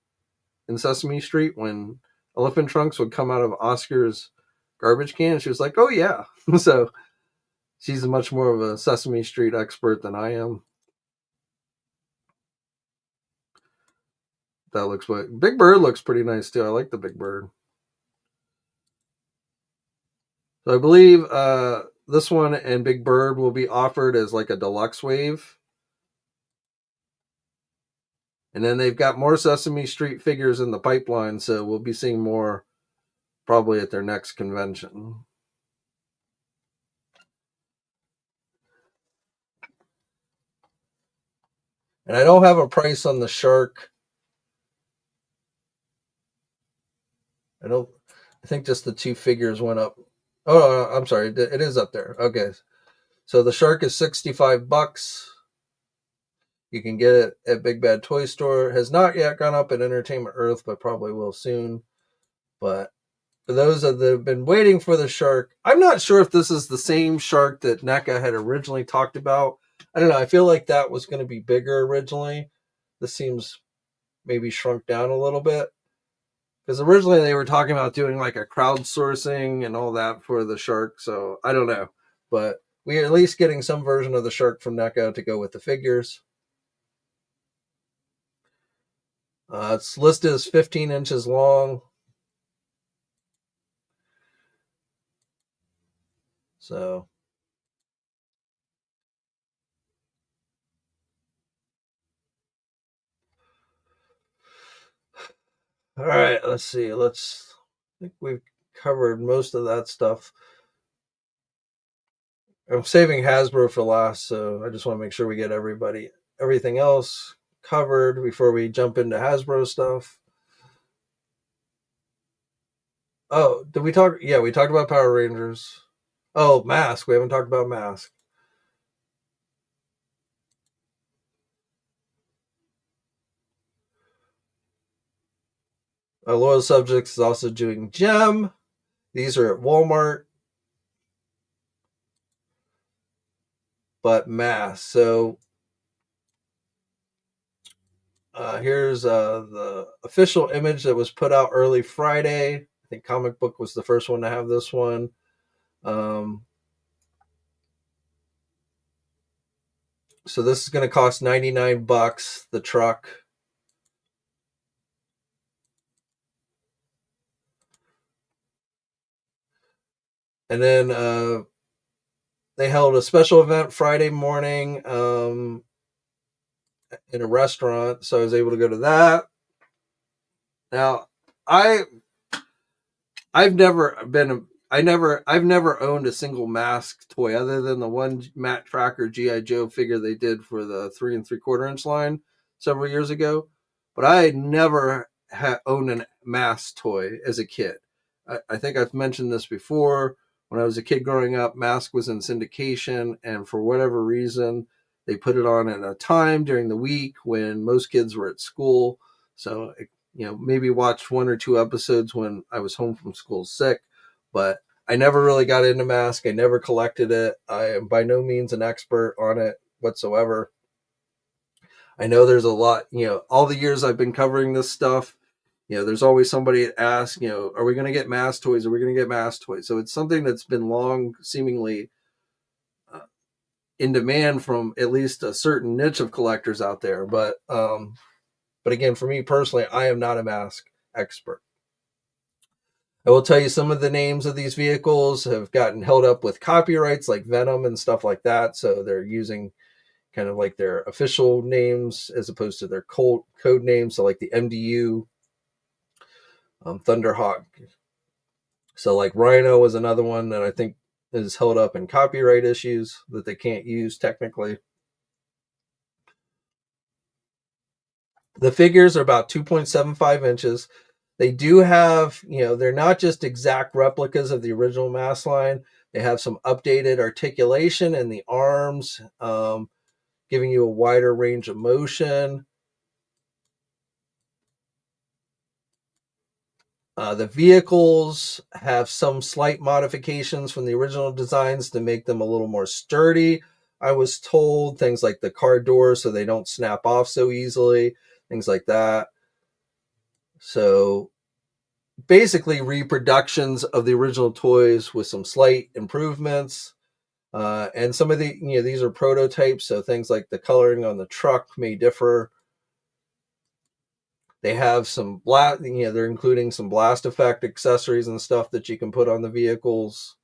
in Sesame Street when elephant trunks would come out of Oscar's garbage can?" And she was like, "Oh yeah." So she's much more of a Sesame Street expert than I am. That looks what Big Bird looks pretty nice too. I like the Big Bird. So I believe this one and Big Bird will be offered as like a deluxe wave. And then they've got more Sesame Street figures in the pipeline, so we'll be seeing more probably at their next convention. And I don't have a price on the shark. I don't. I think just the two figures went up. Oh, no, I'm sorry. It is up there. Okay. So the shark is $65. You can get it at Big Bad Toy Store. It has not yet gone up at Entertainment Earth, but probably will soon. But for those that have been waiting for the shark, I'm not sure if this is the same shark that NECA had originally talked about. I don't know. I feel like that was going to be bigger originally. This seems maybe shrunk down a little bit. Because originally they were talking about doing like a crowdsourcing and all that for the shark. So I don't know. But we are at least getting some version of the shark from NECA to go with the figures. It's listed as 15 inches long. So all right, let's see. I think we've covered most of that stuff. I'm saving Hasbro for last, so I just want to make sure we get everything else covered before we jump into Hasbro stuff. Oh, did we talk? Yeah, we talked about Power Rangers. Oh, M.A.S.K. We haven't talked about M.A.S.K. Loyal Subjects is also doing Gem. These are at Walmart, but M.A.S.K. So here's the official image that was put out early Friday. I think Comic Book was the first one to have this one. So this is going to cost $99. The truck. And then they held a special event Friday morning in a restaurant, so I was able to go to that. Now, I I've never been I've never owned a single M.A.S.K toy other than the one Matt Tracker GI Joe figure they did for the 3 3/4 inch line several years ago. But I had never owned a M.A.S.K toy as a kid. I think I've mentioned this before. When I was a kid growing up, M.A.S.K was in syndication, and for whatever reason, they put it on at a time during the week when most kids were at school. So maybe watched 1 or 2 episodes when I was home from school sick, but I never really got into M.A.S.K. I never collected it. I am by no means an expert on it whatsoever. I know there's a lot, all the years I've been covering this stuff, there's always somebody that asks, are we going to get M.A.S.K toys? Are we going to get M.A.S.K toys? So it's something that's been long, seemingly uh, in demand from at least a certain niche of collectors out there. But again, for me personally, I am not a M.A.S.K expert. I will tell you some of the names of these vehicles have gotten held up with copyrights like Venom and stuff like that. So they're using kind of like their official names as opposed to their code names. So like the MDU, Thunderhawk. So like Rhino was another one that I think is held up in copyright issues that they can't use technically. The figures are about 2.75 inches. They do have, they're not just exact replicas of the original M.A.S.K line. They have some updated articulation in the arms, giving you a wider range of motion. The vehicles have some slight modifications from the original designs to make them a little more sturdy. I was told things like the car doors so they don't snap off so easily, things like that. So basically reproductions of the original toys with some slight improvements. And some of these are prototypes, so things like the coloring on the truck may differ. They have some they're including some blast effect accessories and stuff that you can put on the vehicles.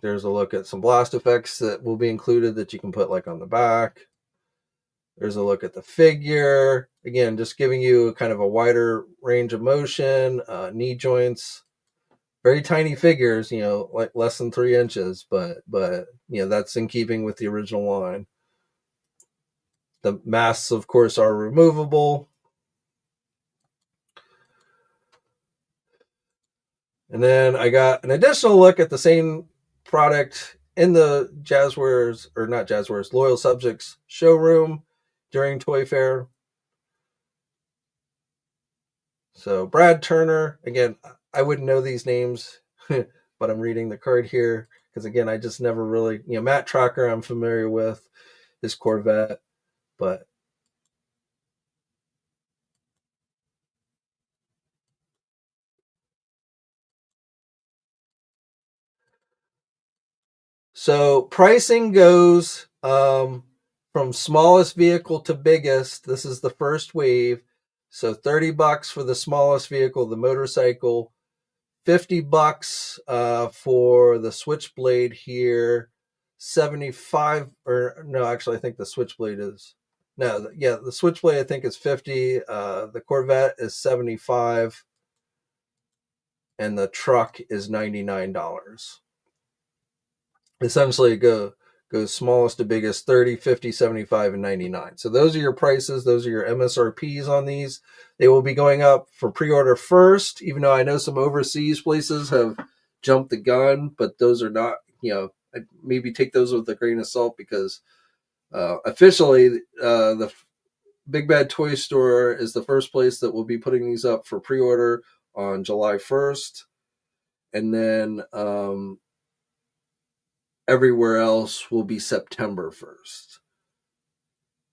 There's a look at some blast effects that will be included that you can put like on the back. There's a look at the figure. Again, just giving you kind of a wider range of motion, knee joints, very tiny figures, like less than 3 inches, but that's in keeping with the original line. The masks, of course, are removable. And then I got an additional look at the same product in the Jazwares, or not Jazwares, Loyal Subjects showroom during Toy Fair. So Brad Turner, again, I wouldn't know these names, but I'm reading the card here because again, I just never really, Matt Tracker I'm familiar with, his Corvette, but so pricing goes from smallest vehicle to biggest. This is the first wave. So $30 for the smallest vehicle, the motorcycle, $50 for the Switchblade here, 75 or no, actually I think the Switchblade is no, yeah, the Switchblade I think is 50. The Corvette is 75, and the truck is $99. Essentially, goes smallest to biggest, 30, 50, 75, and 99. So those are your prices. Those are your MSRPs on these. They will be going up for pre-order first, even though I know some overseas places have jumped the gun, but those are not, I maybe take those with a grain of salt because officially the Big Bad Toy Store is the first place that will be putting these up for pre-order on July 1st. And then everywhere else will be September 1st.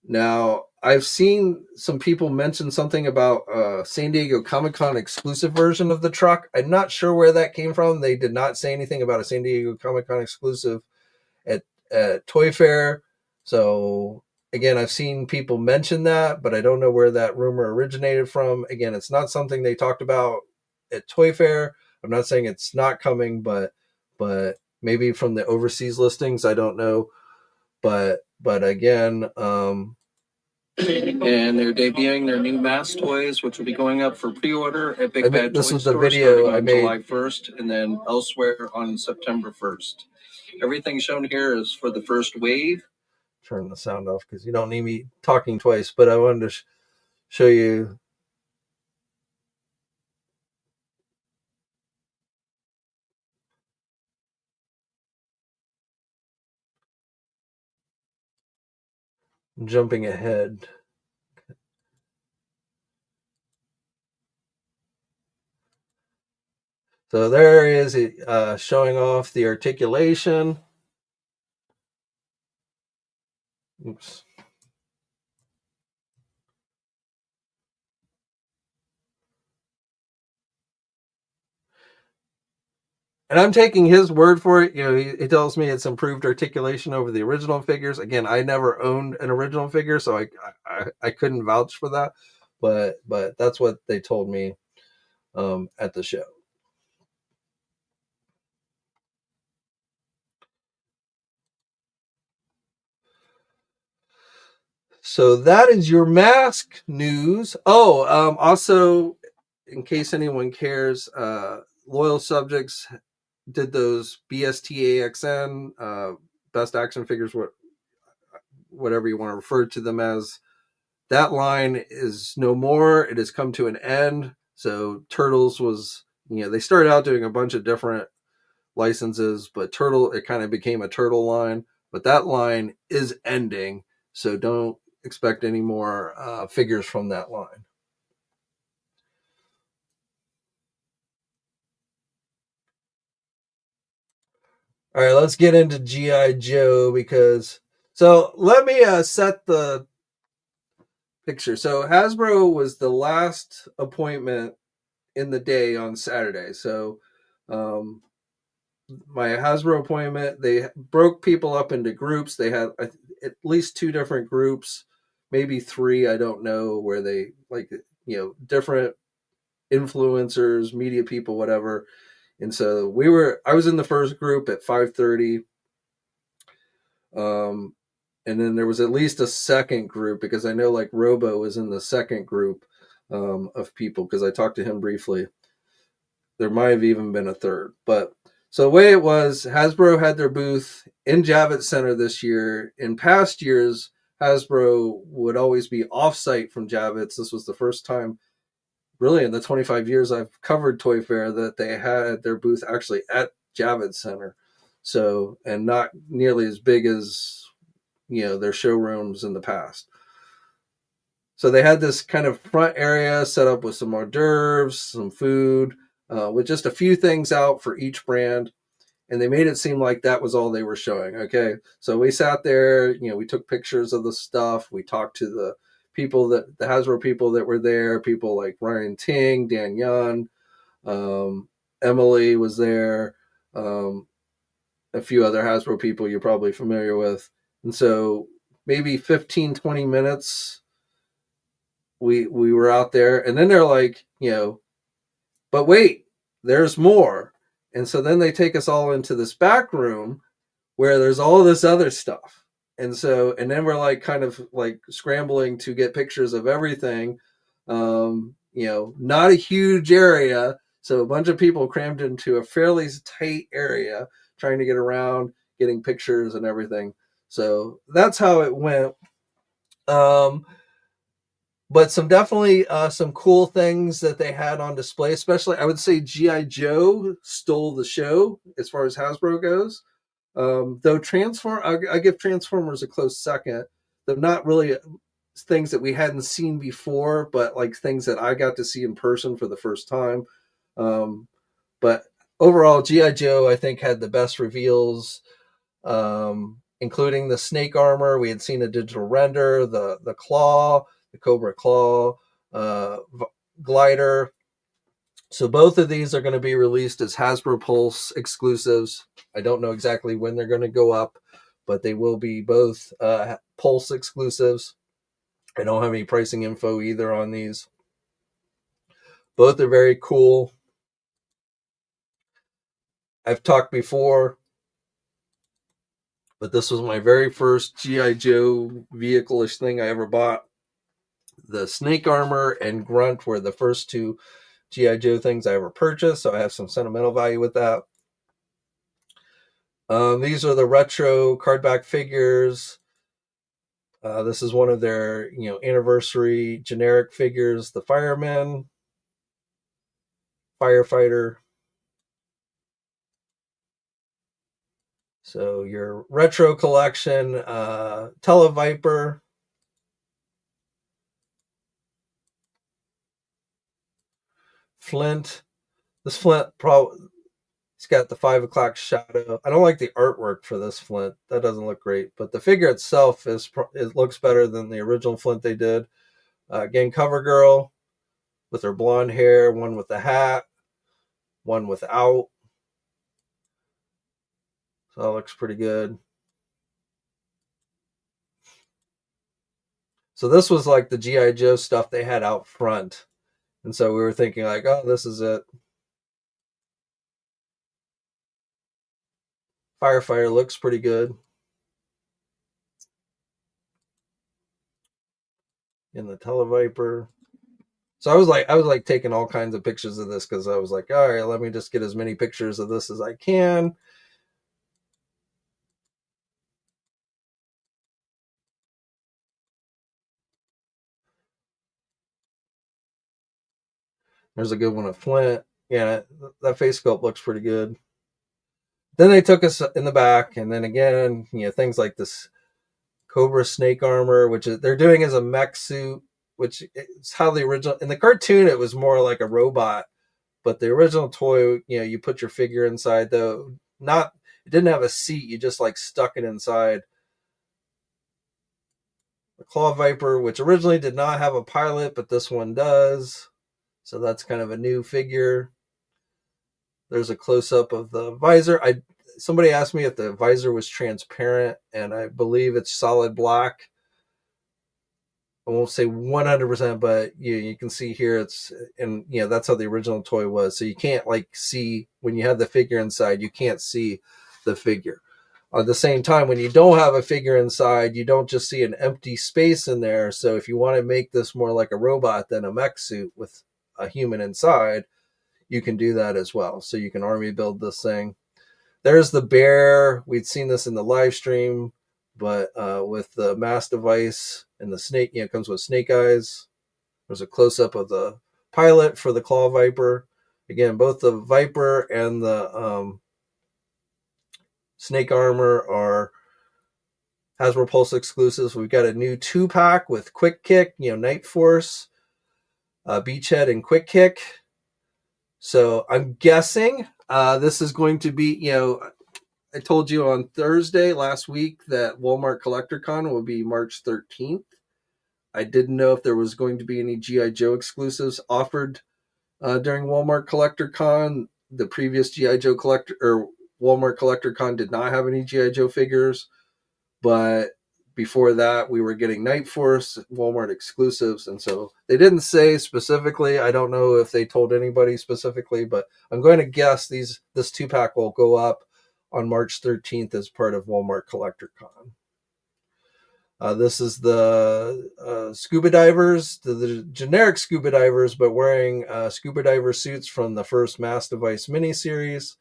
Now, I've seen some people mention something about San Diego Comic-Con exclusive version of the truck. I'm not sure where that came from. They did not say anything about a San Diego Comic-Con exclusive at Toy Fair. So, again, I've seen people mention that, but I don't know where that rumor originated from. Again, it's not something they talked about at Toy Fair. I'm not saying it's not coming, but maybe from the overseas listings, I don't know. But again, and they're debuting their new M.A.S.K toys, which will be going up for pre-order at Big Bad this Toy was the Store video starting I on made. July 1st, and then elsewhere on September 1st. Everything shown here is for the first wave. Turn the sound off because you don't need me talking twice, but I wanted to show you. Jumping ahead. So there he is, showing off the articulation. Oops. And I'm taking his word for it. He tells me it's improved articulation over the original figures. Again, I never owned an original figure, so I couldn't vouch for that. But that's what they told me at the show. So that is your M.A.S.K news. Oh, also, in case anyone cares, loyal subjects did those BSTAXN, best action figures, whatever you want to refer to them as. That line is no more. It has come to an end. So Turtles was, they started out doing a bunch of different licenses, but it kind of became a Turtle line. But that line is ending. So don't expect any more figures from that line. All right, let's get into GI Joe so let me set the picture. So Hasbro was the last appointment in the day on Saturday. So um, my Hasbro appointment, they broke people up into groups. They had at least 2 different groups, maybe 3, I don't know, where they different influencers, media people, whatever. And so I was in the first group at 5:30. And then there was at least a second group because I know like Robo was in the second group of people because I talked to him briefly. There might have even been a third. But so the way it was, Hasbro had their booth in Javits Center this year. In past years, Hasbro would always be offsite from Javits. This was the first time, really, in the 25 years I've covered Toy Fair, that they had their booth actually at Javits Center. So, and not nearly as big as their showrooms in the past. So they had this kind of front area set up with some hors d'oeuvres, some food, with just a few things out for each brand. And they made it seem like that was all they were showing. Okay. So we sat there, we took pictures of the stuff. We talked to the Hasbro people that were there, people like Ryan Ting, Dan Yun, Emily was there, a few other Hasbro people you're probably familiar with. And so maybe 15, 20 minutes we were out there, and then they're like, but wait, there's more. And so then they take us all into this back room where there's all this other stuff. And then we're like kind of like scrambling to get pictures of everything. Not a huge area. So a bunch of people crammed into a fairly tight area trying to get around, getting pictures and everything. So that's how it went. But definitely some cool things that they had on display, especially I would say GI Joe stole the show as far as Hasbro goes. Though I give Transformers a close second. They're not really things that we hadn't seen before, but like things that I got to see in person for the first time. But overall, GI Joe I think had the best reveals, including the snake armor. We had seen a digital render, the claw, the Cobra claw, uh, glider. So both of these are going to be released as Hasbro Pulse exclusives. I don't know exactly when they're going to go up, but they will be both Pulse exclusives. I don't have any pricing info either on these. Both are very cool. I've talked before, but this was my very first GI Joe vehicle-ish thing I ever bought. The Snake Armor and Grunt were the first two GI Joe things I ever purchased, so I have some sentimental value with that. These are the retro cardback figures. This is one of their, anniversary generic figures: the fireman, firefighter. So your retro collection, Televiper, Flint. This Flint probably, he's got the 5 o'clock shadow. I don't like the artwork for this Flint. That doesn't look great, but the figure itself it looks better than the original Flint they did. Again, Cover Girl with her blonde hair, one with the hat, one without. So that looks pretty good. So this was like the GI Joe stuff they had out front, and so we were thinking like, oh, this is it. Firefighter looks pretty good in the Televiper. So I was like taking all kinds of pictures of this because I was like, all right, let me just get as many pictures of this as I can. There's a good one of Flint. Yeah, that face sculpt looks pretty good. Then they took us in the back, and then again, things like this Cobra snake armor, which they're doing as a mech suit, which is how the original in the cartoon it was more like a robot, but the original toy, you put your figure inside though. Not it didn't have a seat, you just like stuck it inside. The Claw Viper, which originally did not have a pilot, but this one does. So that's kind of a new figure. There's a close up of the visor. Somebody asked me if the visor was transparent, and I believe it's solid black. I won't say 100%, but you can see here and that's how the original toy was. So you can't like see when you have the figure inside, you can't see the figure. At the same time, when you don't have a figure inside, you don't just see an empty space in there. So if you want to make this more like a robot than a mech suit with a human inside, you can do that as well. So you can army build this thing. There's the bear. We'd seen this in the live stream, but with the mass device and the snake, it comes with snake eyes. There's a close up of the pilot for the Claw Viper. Again, both the Viper and the snake armor are Hasbro Pulse exclusives. We've got a new 2-pack with Quick Kick, Night Force, Beachhead, and Quick Kick. So I'm guessing this is going to be, I told you on Thursday last week that Walmart CollectorCon will be March 13th. I didn't know if there was going to be any GI Joe exclusives offered during Walmart CollectorCon. The previous GI Joe Walmart CollectorCon did not have any GI Joe figures, but before that we were getting Night Force Walmart exclusives, and so they didn't say specifically. I don't know if they told anybody specifically, but I'm going to guess this 2-pack will go up on March 13th as part of Walmart CollectorCon. This is the scuba divers, the generic scuba divers, but wearing scuba diver suits from the first Mass Device miniseries.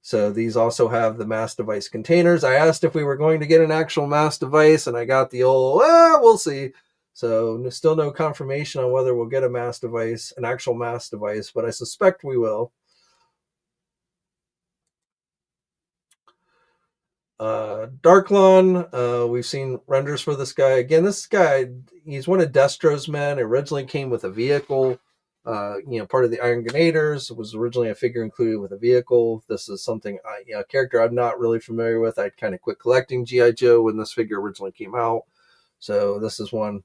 So these also have the Mass Device containers. I asked if we were going to get an actual Mass Device, and I got the old, we'll see. So still no confirmation on whether we'll get an actual Mass Device, but I suspect we will. Darklon, we've seen renders for this guy. Again, this guy, he's one of Destro's men. Originally came with a vehicle, part of the Iron Grenaders. It was originally a figure included with a vehicle. This is something, a character I'm not really familiar with. I kind of quit collecting GI Joe when this figure originally came out. So this is one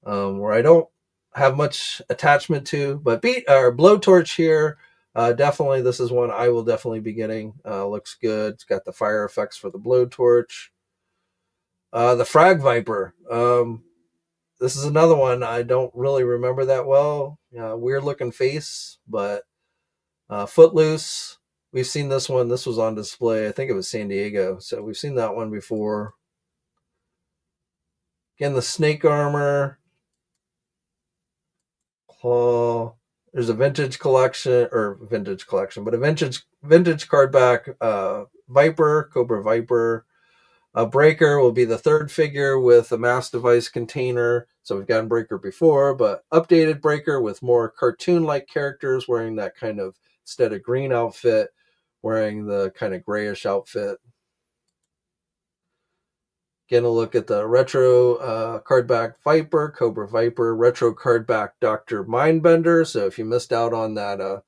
where I don't have much attachment to, but Blowtorch here. Definitely, this is one I will definitely be getting. Looks good. It's got the fire effects for the blowtorch. The Frag Viper. This is another one I don't really remember that well. Weird looking face, but Footloose. we've seen this one. This was on display. I think it was San Diego. So we've seen that one before. Again, the snake armor. Claw. There's a vintage collection, but a vintage cardback Viper, Cobra Viper. Breaker will be the third figure with a mass device container. So we've gotten Breaker before, but updated Breaker with more cartoon-like characters wearing that kind of, instead of green outfit, wearing the kind of grayish outfit. Getting a look at the retro cardback Viper, Cobra Viper, retro cardback Dr. Mindbender. So if you missed out on that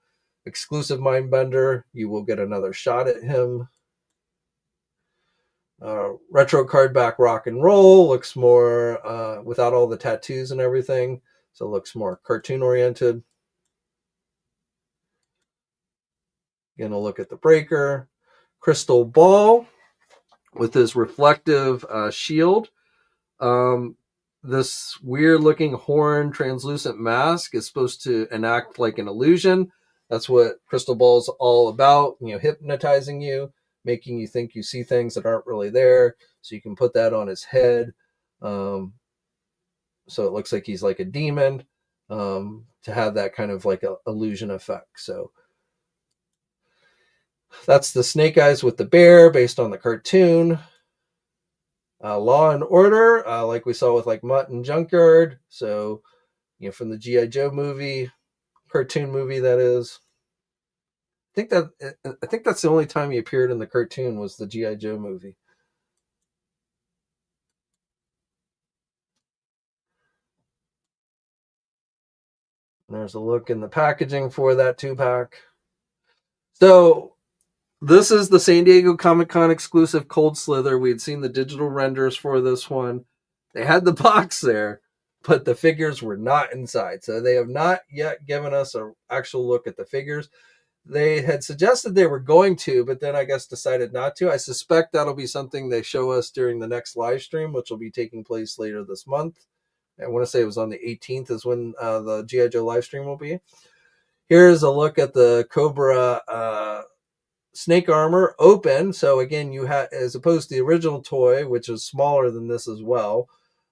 exclusive Mindbender, you will get another shot at him. Retro cardback Rock and Roll looks more without all the tattoos and everything, so it looks more cartoon oriented. Gonna look at the Breaker. Crystal Ball with his reflective shield. This weird looking horn translucent mask is supposed to enact like an illusion. That's what Crystal Ball's all about, hypnotizing you, making you think you see things that aren't really there. So you can put that on his head. So it looks like he's like a demon, to have that kind of like a illusion effect. So that's the Snake Eyes with the bear based on the cartoon. Law and Order, like we saw with like Mutt and Junkyard. So, from the GI Joe movie, cartoon movie that is. I think that's the only time he appeared in the cartoon was the GI Joe movie. And there's a look in the packaging for that 2-pack. So this is the San Diego Comic-Con exclusive Cold Slither. We had seen the digital renders for this one. They had the box there, but the figures were not inside. So they have not yet given us an actual look at the figures. They had suggested they were going to, but then I guess decided not to. I suspect that'll be something they show us during the next live stream, which will be taking place later this month. I want to say it was on the 18th is when the GI Joe live stream will be. Here's a look at the Cobra snake armor open. So again, you have, as opposed to the original toy, which is smaller than this as well,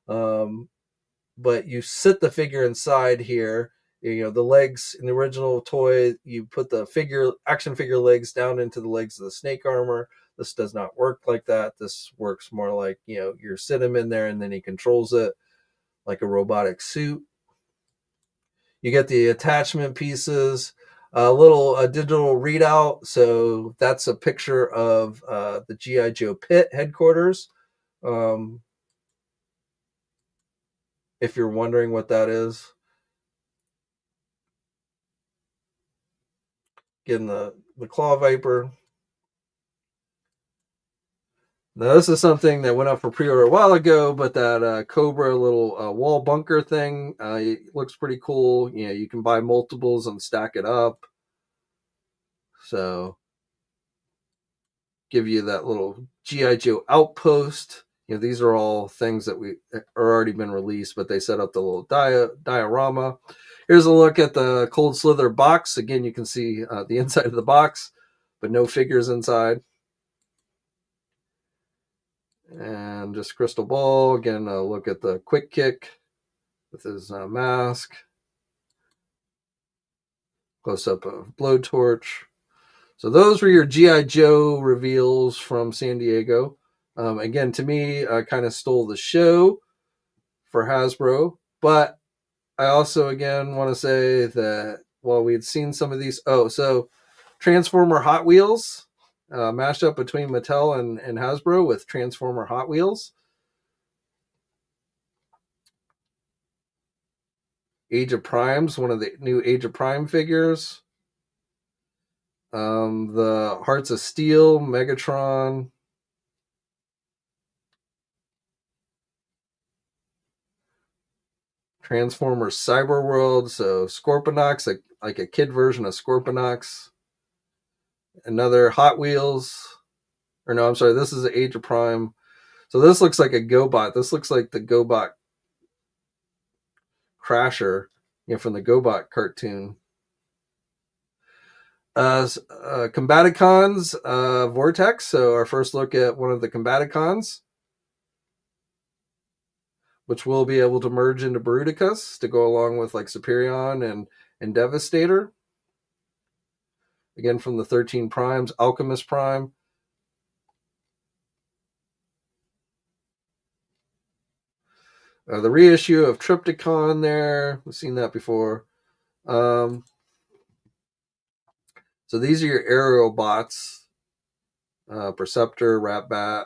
but you sit the figure inside here. The legs in the original toy, you put the action figure legs down into the legs of the snake armor. This does not work like that. This works more like, you're sit him in there and then he controls it like a robotic suit. You get the attachment pieces, a little digital readout. So that's a picture of the GI Joe pit headquarters. If you're wondering what that is. Getting the Claw Viper. Now, this is something that went up for pre-order a while ago, but that Cobra little wall bunker thing looks pretty cool. You can buy multiples and stack it up. So, give you that little GI Joe outpost. These are all things that are already been released, but they set up the little diorama. Here's a look at the Cold Slither box. Again, you can see the inside of the box, but no figures inside. And just Crystal Ball. Again, a look at the Quick Kick with his mask. Close up of Blowtorch. So those were your GI Joe reveals from San Diego. Again, to me, I kind of stole the show for Hasbro, but I also again want to say that while we had seen some of these, so Transformer Hot Wheels, mashup between Mattel and Hasbro with Transformer Hot Wheels. Age of Primes, one of the new Age of Prime figures. The Hearts of Steel, Megatron. Transformers Cyber World, so Scorponok, like a kid version of Scorponok. Another Hot Wheels, or no, I'm sorry, this is Age of Prime. So this looks like a GoBot. This looks like the GoBot Crasher, from the GoBot cartoon. Combaticons Vortex. So our first look at one of the Combaticons, which will be able to merge into Bruticus to go along with like Superion and Devastator. Again, from the 13 Primes, Alchemist Prime. The reissue of Trypticon there. We've seen that before. So these are your aerial bots. Perceptor, Ratbat.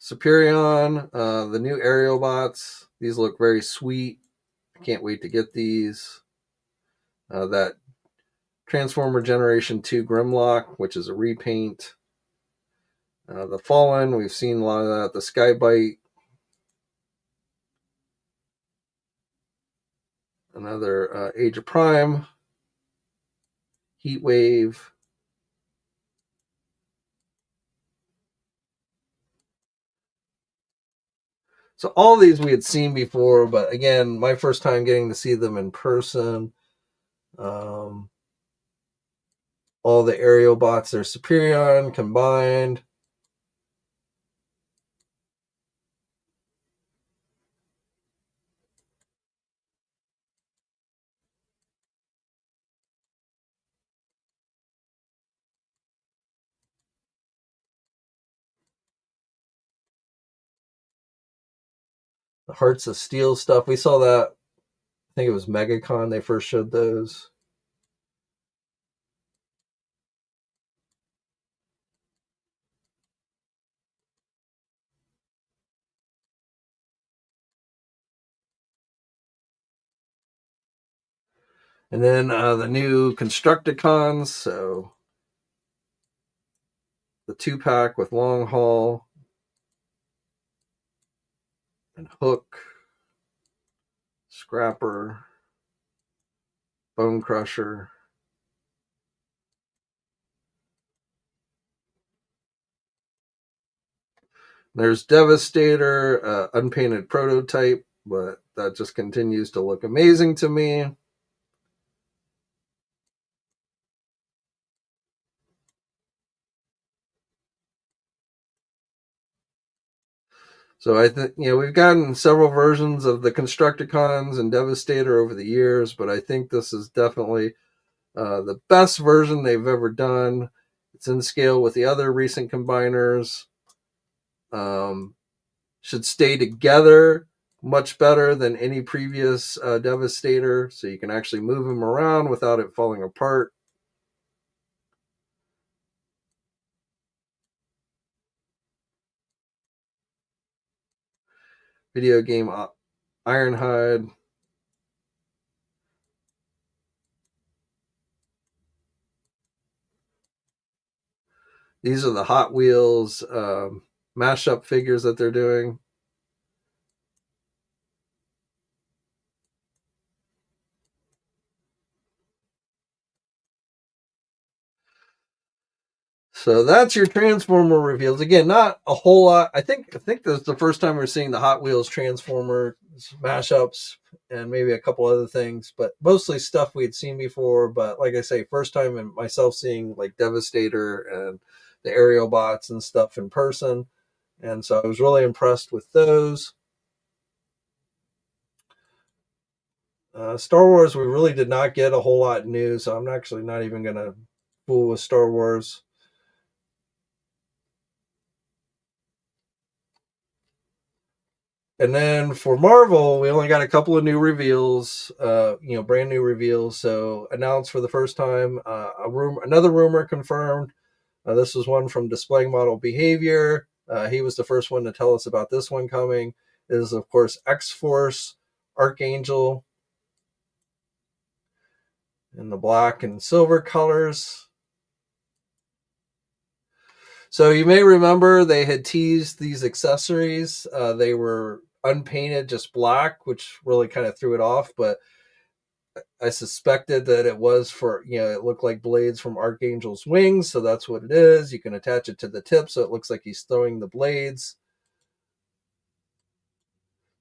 Superion, the new aerial bots. These look very sweet. I can't wait to get these. That Transformer Generation 2 Grimlock, which is a repaint. The Fallen, we've seen a lot of that. The Skybite. Another Age of Prime. Heatwave. So all these we had seen before, but again, my first time getting to see them in person. All the aerial bots are Superion combined. The Hearts of Steel stuff. We saw that. I think it was MegaCon. They first showed those. And then the new Constructicons. So the 2-pack with Long Haul and Hook, Scrapper, Bone Crusher. There's Devastator, unpainted prototype, but that just continues to look amazing to me. So I think we've gotten several versions of the Constructicons and Devastator over the years, but I think this is definitely the best version they've ever done. It's in scale with the other recent combiners. Should stay together much better than any previous Devastator, so you can actually move them around without it falling apart. Video game Ironhide. These are the Hot Wheels mashup figures that they're doing. So that's your Transformer reveals. Again, not a whole lot. I think this is the first time we're seeing the Hot Wheels Transformer mashups and maybe a couple other things, but mostly stuff we had seen before. But like I say, first time in myself seeing like Devastator and the aerial bots and stuff in person. And so I was really impressed with those. Star Wars, we really did not get a whole lot new, so I'm actually not even going to fool with Star Wars. And then for Marvel, we only got a couple of new reveals, brand new reveals. So announced for the first time, another rumor confirmed. This was one from Displaying Model Behavior. He was the first one to tell us about this one coming. It is, of course, X-Force Archangel in the black and silver colors. So you may remember they had teased these accessories. They were unpainted, just black, which really kind of threw it off. But I suspected that it was for, it looked like blades from Archangel's wings. So that's what it is. You can attach it to the tip so it looks like he's throwing the blades.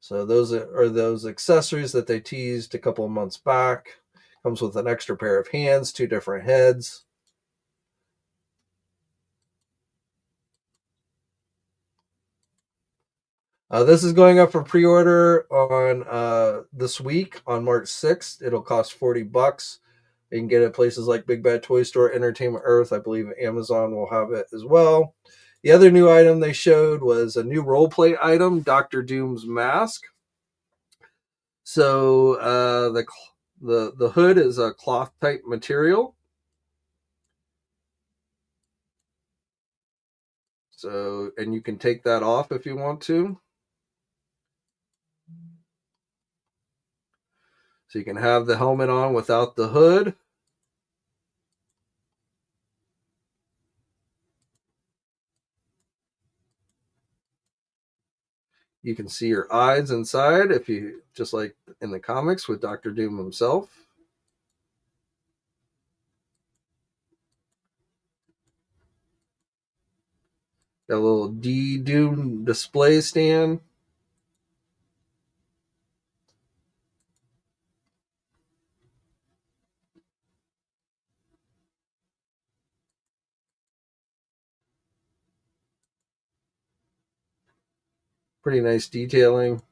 So those are those accessories that they teased a couple of months back. Comes with an extra pair of hands, 2 different heads. This is going up for pre-order on this week on March 6th. It'll cost $40. You can get it at places like Big Bad Toy Store, Entertainment Earth. I believe Amazon will have it as well. The other new item they showed was a new role play item, Doctor Doom's mask. So the hood is a cloth type material. So, and you can take that off if you want to. So you can have the helmet on without the hood. You can see your eyes inside if you, just like in the comics with Doctor Doom himself. Got a little D Doom display stand. Pretty nice detailing.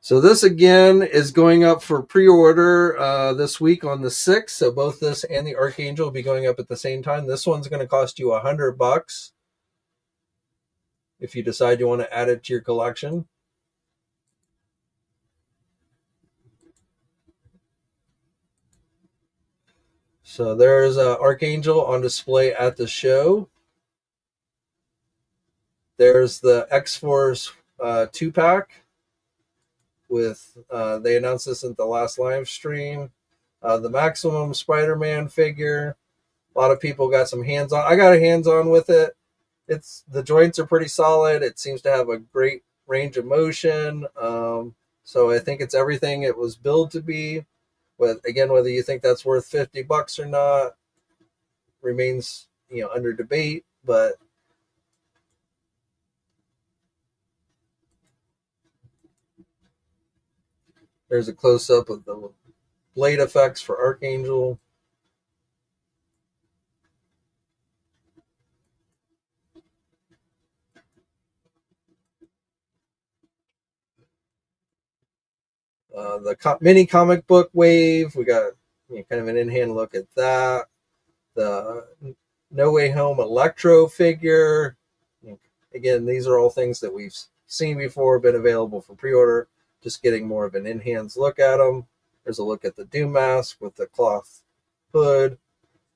So this again is going up for pre-order this week on the 6th. So both this and the Archangel will be going up at the same time. This one's going to cost you $100 if you decide you want to add it to your collection. So there's Archangel on display at the show. There's the X-Force 2-pack with, they announced this at the last live stream. The Maximum Spider-Man figure. A lot of people got some hands-on. I got a hands-on with it. It's, the joints are pretty solid. It seems to have a great range of motion. So I think it's everything it was billed to be. But again, whether you think that's worth $50 or not remains, under debate. But there's a close-up of the blade effects for Archangel. The mini comic book wave, we got kind of an in-hand look at that. The No Way Home Electro figure. Again, these are all things that we've seen before, been available for pre-order. Just getting more of an in-hands look at them. There's a look at the Doom mask with the cloth hood.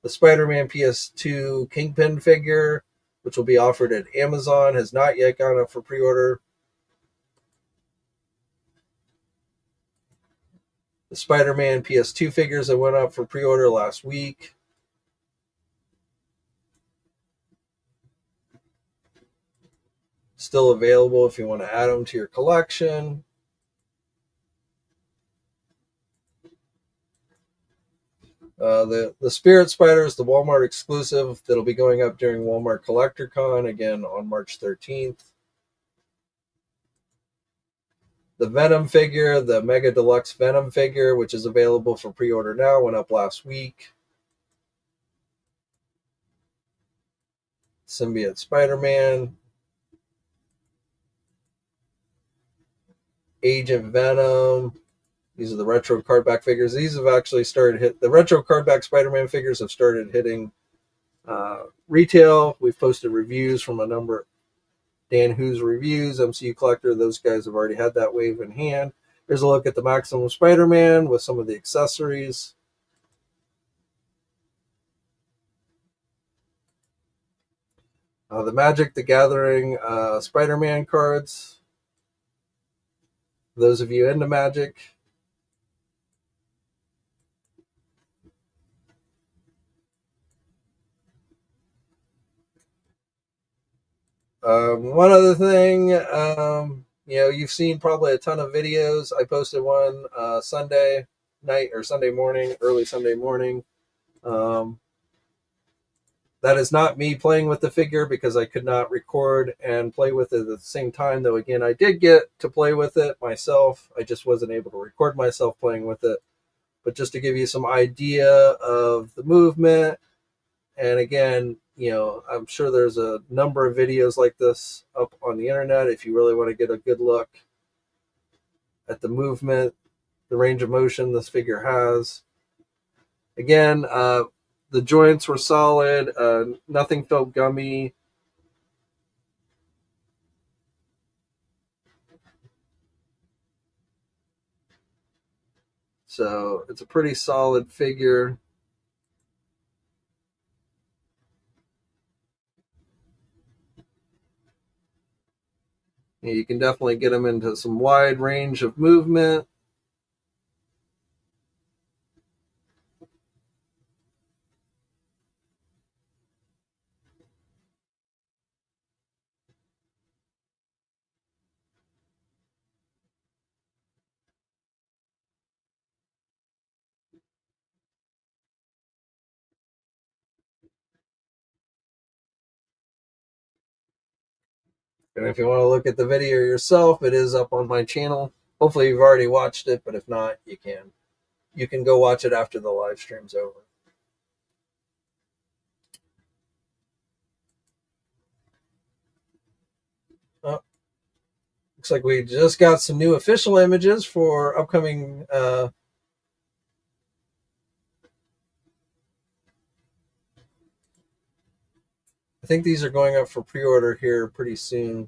The Spider-Man PS2 Kingpin figure, which will be offered at Amazon, has not yet gone up for pre-order. The Spider-Man PS2 figures that went up for pre-order last week. Still available if you want to add them to your collection. The Spirit Spider is the Walmart exclusive that'll be going up during Walmart Collector Con, again on March 13th. The Venom figure, the Mega Deluxe Venom figure, which is available for pre-order now, went up last week. Symbiote Spider-Man. Agent Venom. These are the retro cardback figures. These have actually started the retro cardback Spider-Man figures have started hitting retail. We've posted reviews from a number. Dan Who's Reviews, MCU Collector, those guys have already had that wave in hand. Here's a look at the Maximum Spider-Man with some of the accessories. The Magic the Gathering Spider-Man cards. Those of you into Magic. One other thing, you've seen probably a ton of videos. I posted one Sunday night or Sunday morning, early Sunday morning. That is not me playing with the figure because I could not record and play with it at the same time. Though, again, I did get to play with it myself. I just wasn't able to record myself playing with it. But just to give you some idea of the movement, and again, I'm sure there's a number of videos like this up on the internet if you really want to get a good look at the movement, the range of motion this figure has. Again, the joints were solid. Nothing felt gummy. So it's a pretty solid figure. You can definitely get them into some wide range of movement. And if you want to look at the video yourself, it is up on my channel. Hopefully you've already watched it, but if not, you can. You can go watch it after the live stream's over. Oh, looks like we just got some new official images for upcoming. I think these are going up for pre-order here pretty soon.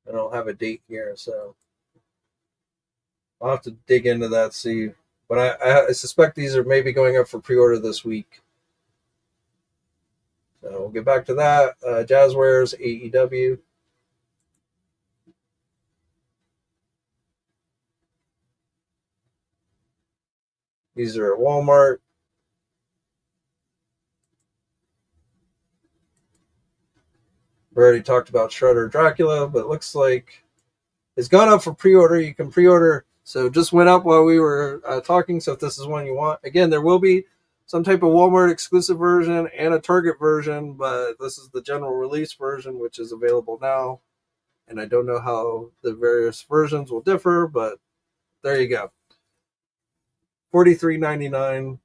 I don't have a date here, so I'll have to dig into that, see. But I suspect these are maybe going up for pre-order this week. So we'll get back to that. Jazwares AEW. These are at Walmart. We already talked about Shredder Dracula, but it looks like it's gone up for pre-order. You can pre-order. So just went up while we were talking. So if this is one you want, again, there will be some type of Walmart exclusive version and a Target version, but this is the general release version, which is available now. And I don't know how the various versions will differ, but there you go. $43.99.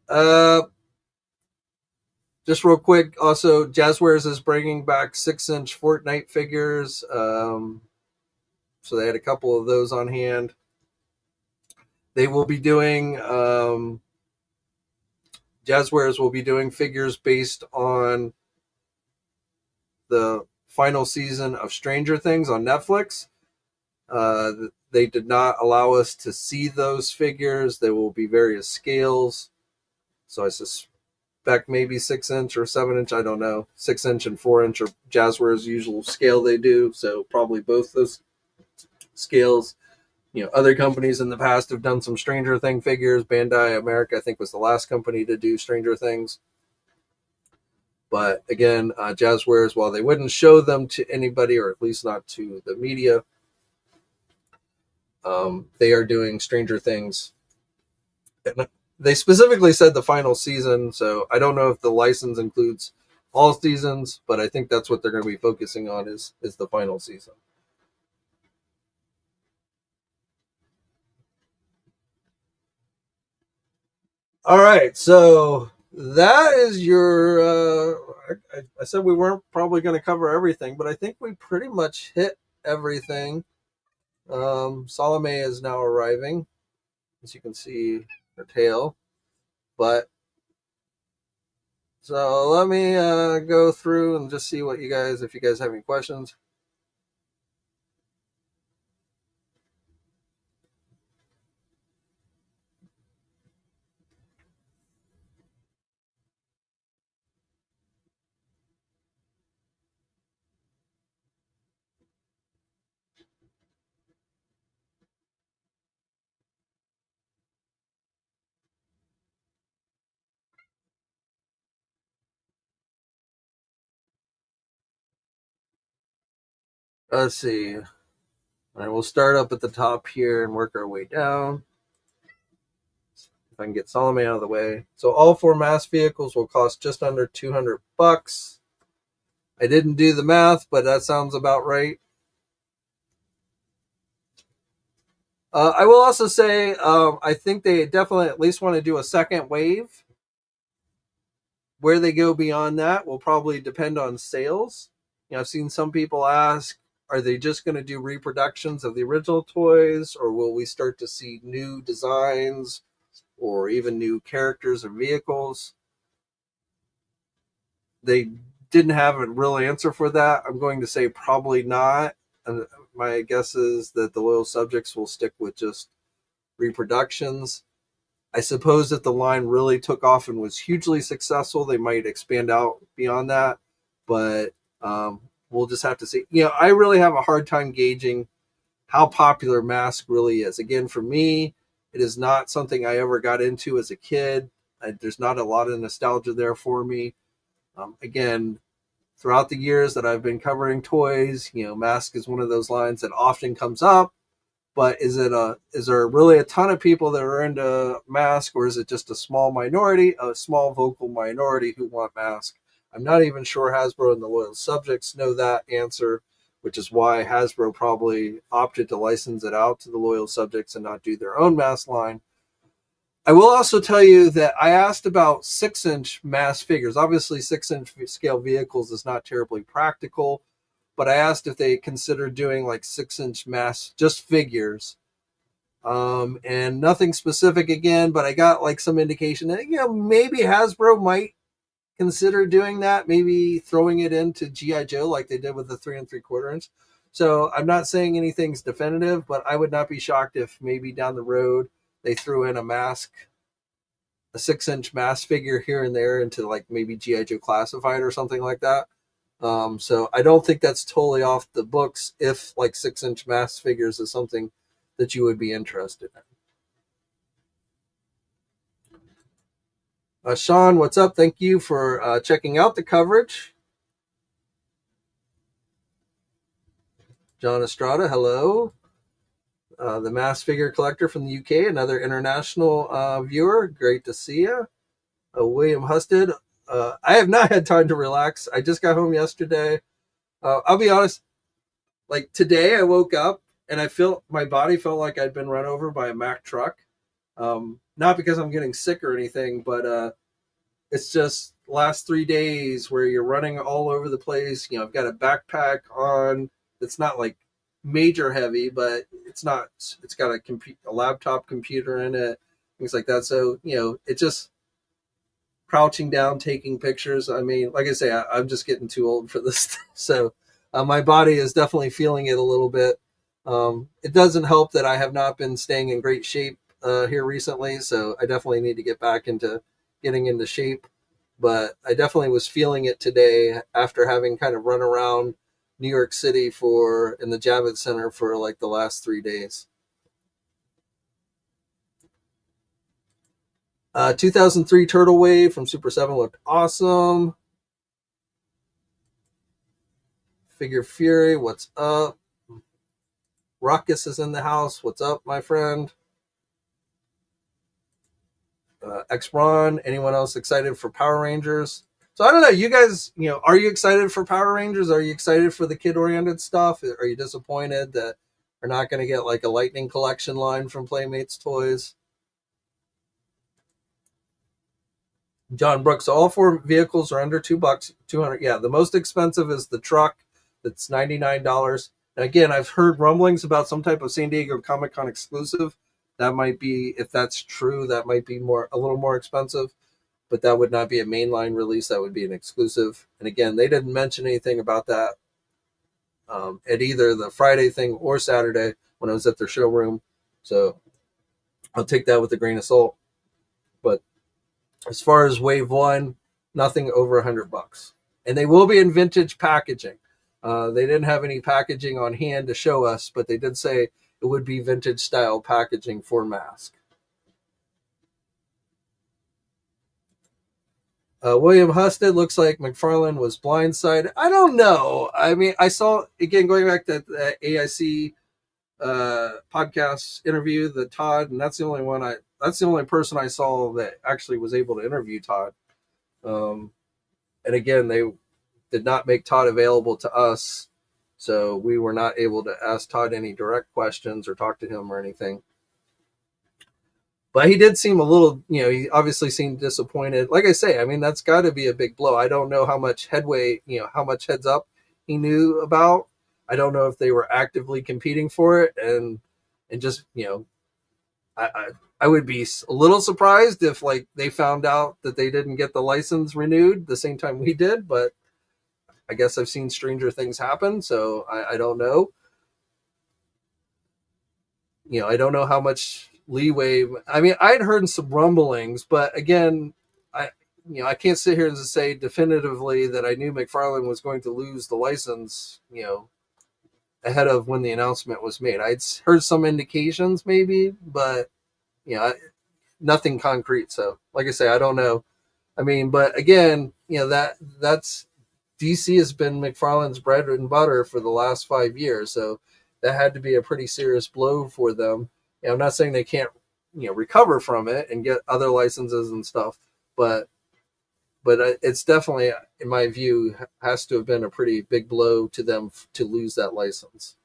Uh, just real quick, also Jazwares is bringing back 6-inch Fortnite figures. So they had a couple of those on hand. They will be doing Jazwares will be doing figures based on the final season of Stranger Things on Netflix. They did not allow us to see those figures. There will be various scales. So I suspect maybe 6-inch or 7-inch. I don't know. 6-inch and 4-inch are Jazwares' usual scale they do. So probably both those scales. Other companies in the past have done some Stranger Thing figures. Bandai America, I think, was the last company to do Stranger Things. But again, Jazwares, while they wouldn't show them to anybody, or at least not to the media, they are doing Stranger Things. And they specifically said the final season, so I don't know if the license includes all seasons, but I think that's what they're going to be focusing on is the final season. All right, so that is your. I said we weren't probably going to cover everything, but I think we pretty much hit everything. Salome is now arriving, as you can see her tail. But so let me go through and just see what if you guys have any questions. Let's see. All right, we'll start up at the top here and work our way down. If I can get Solomon out of the way. So all 4 M.A.S.K vehicles will cost just under $200. I didn't do the math, but that sounds about right. I will also say I think they definitely at least want to do a second wave. Where they go beyond that will probably depend on sales. I've seen some people ask, are they just going to do reproductions of the original toys, or will we start to see new designs or even new characters or vehicles? They didn't have a real answer for that. I'm going to say probably not. My guess is that the loyal subjects will stick with just reproductions. I suppose if the line really took off and was hugely successful, they might expand out beyond that. But we'll just have to see. I really have a hard time gauging how popular M.A.S.K really is. Again, for me, it is not something I ever got into as a kid. There's not a lot of nostalgia there for me. Again, throughout the years that I've been covering toys, M.A.S.K is one of those lines that often comes up. But is there really a ton of people that are into M.A.S.K, or is it just a small minority, a small vocal minority who want M.A.S.K? I'm not even sure Hasbro and the loyal subjects know that answer, which is why Hasbro probably opted to license it out to the loyal subjects and not do their own M.A.S.K line. I will also tell you that I asked about 6-inch M.A.S.K figures. Obviously, 6-inch scale vehicles is not terribly practical, but I asked if they considered doing like 6-inch M.A.S.K just figures, and nothing specific again. But I got like some indication that maybe Hasbro might consider doing that, maybe throwing it into GI Joe like they did with the 3 3/4 inch. So I'm not saying anything's definitive, but I would not be shocked if maybe down the road they threw in a M.A.S.K, a 6-inch M.A.S.K figure here and there into like maybe GI Joe Classified or something like that. So I don't think that's totally off the books if like 6-inch M.A.S.K figures is something that you would be interested in. Sean, what's up? Thank you for checking out the coverage. John Estrada, hello. The M.A.S.K figure collector from the UK, another international viewer. Great to see you. William Husted. I have not had time to relax. I just got home yesterday. I'll be honest, like today I woke up and my body felt like I'd been run over by a Mack truck. Not because I'm getting sick or anything, but it's just last 3 days where you're running all over the place. I've got a backpack on that's not like major heavy, but it's not. It's got a laptop computer in it, things like that. So it just crouching down, taking pictures. I mean, like I say, I'm just getting too old for this. So my body is definitely feeling it a little bit. It doesn't help that I have not been staying in great shape here recently. So I definitely need to get back into getting into shape. But I definitely was feeling it today after having kind of run around New York City in the Javits Center for like the last 3 days. 2003 Turtle Wave from Super 7 looked awesome. Figure Fury, what's up? Ruckus is in the house. What's up, my friend? X-Ron, anyone else excited for Power Rangers? So I don't know, you guys, are you excited for Power Rangers? Are you excited for the kid-oriented stuff? Are you disappointed that we're not going to get like a Lightning Collection line from Playmates Toys? John Brooks, all 4 vehicles are under $2, 200. Yeah, the most expensive is the truck. That's $99. And again, I've heard rumblings about some type of San Diego Comic-Con exclusive. That might be, if that's true, that might be a little more expensive, but that would not be a mainline release. That would be an exclusive. And again, they didn't mention anything about that at either the Friday thing or Saturday when I was at their showroom. So I'll take that with a grain of salt. But as far as Wave 1, nothing over $100. And they will be in vintage packaging. They didn't have any packaging on hand to show us, but they did say it would be vintage style packaging for M.A.S.K. William Husted looks like McFarlane was blindsided. I don't know. I mean, I saw again going back to the AIC podcast interview that Todd, and that's the only one I. That's the only person I saw that actually was able to interview Todd. Um, and again, they did not make Todd available to us, so we were not able to ask Todd any direct questions or talk to him or anything. But he did seem a little, he obviously seemed disappointed. Like I say, I mean, that's got to be a big blow. I don't know how much headway, how much heads up he knew about. I don't know if they were actively competing for it, and just, I would be a little surprised if like they found out that they didn't get the license renewed the same time we did. But I guess I've seen stranger things happen, so I don't know. I don't know how much leeway. I mean, I'd heard some rumblings, but again, I I can't sit here and say definitively that I knew McFarlane was going to lose the license, ahead of when the announcement was made. I'd heard some indications maybe, but nothing concrete. So, like I say, I don't know. I mean, but again, that's DC has been McFarlane's bread and butter for the last 5 years, so that had to be a pretty serious blow for them. I'm not saying they can't, recover from it and get other licenses and stuff, but it's definitely, in my view, has to have been a pretty big blow to them to lose that license.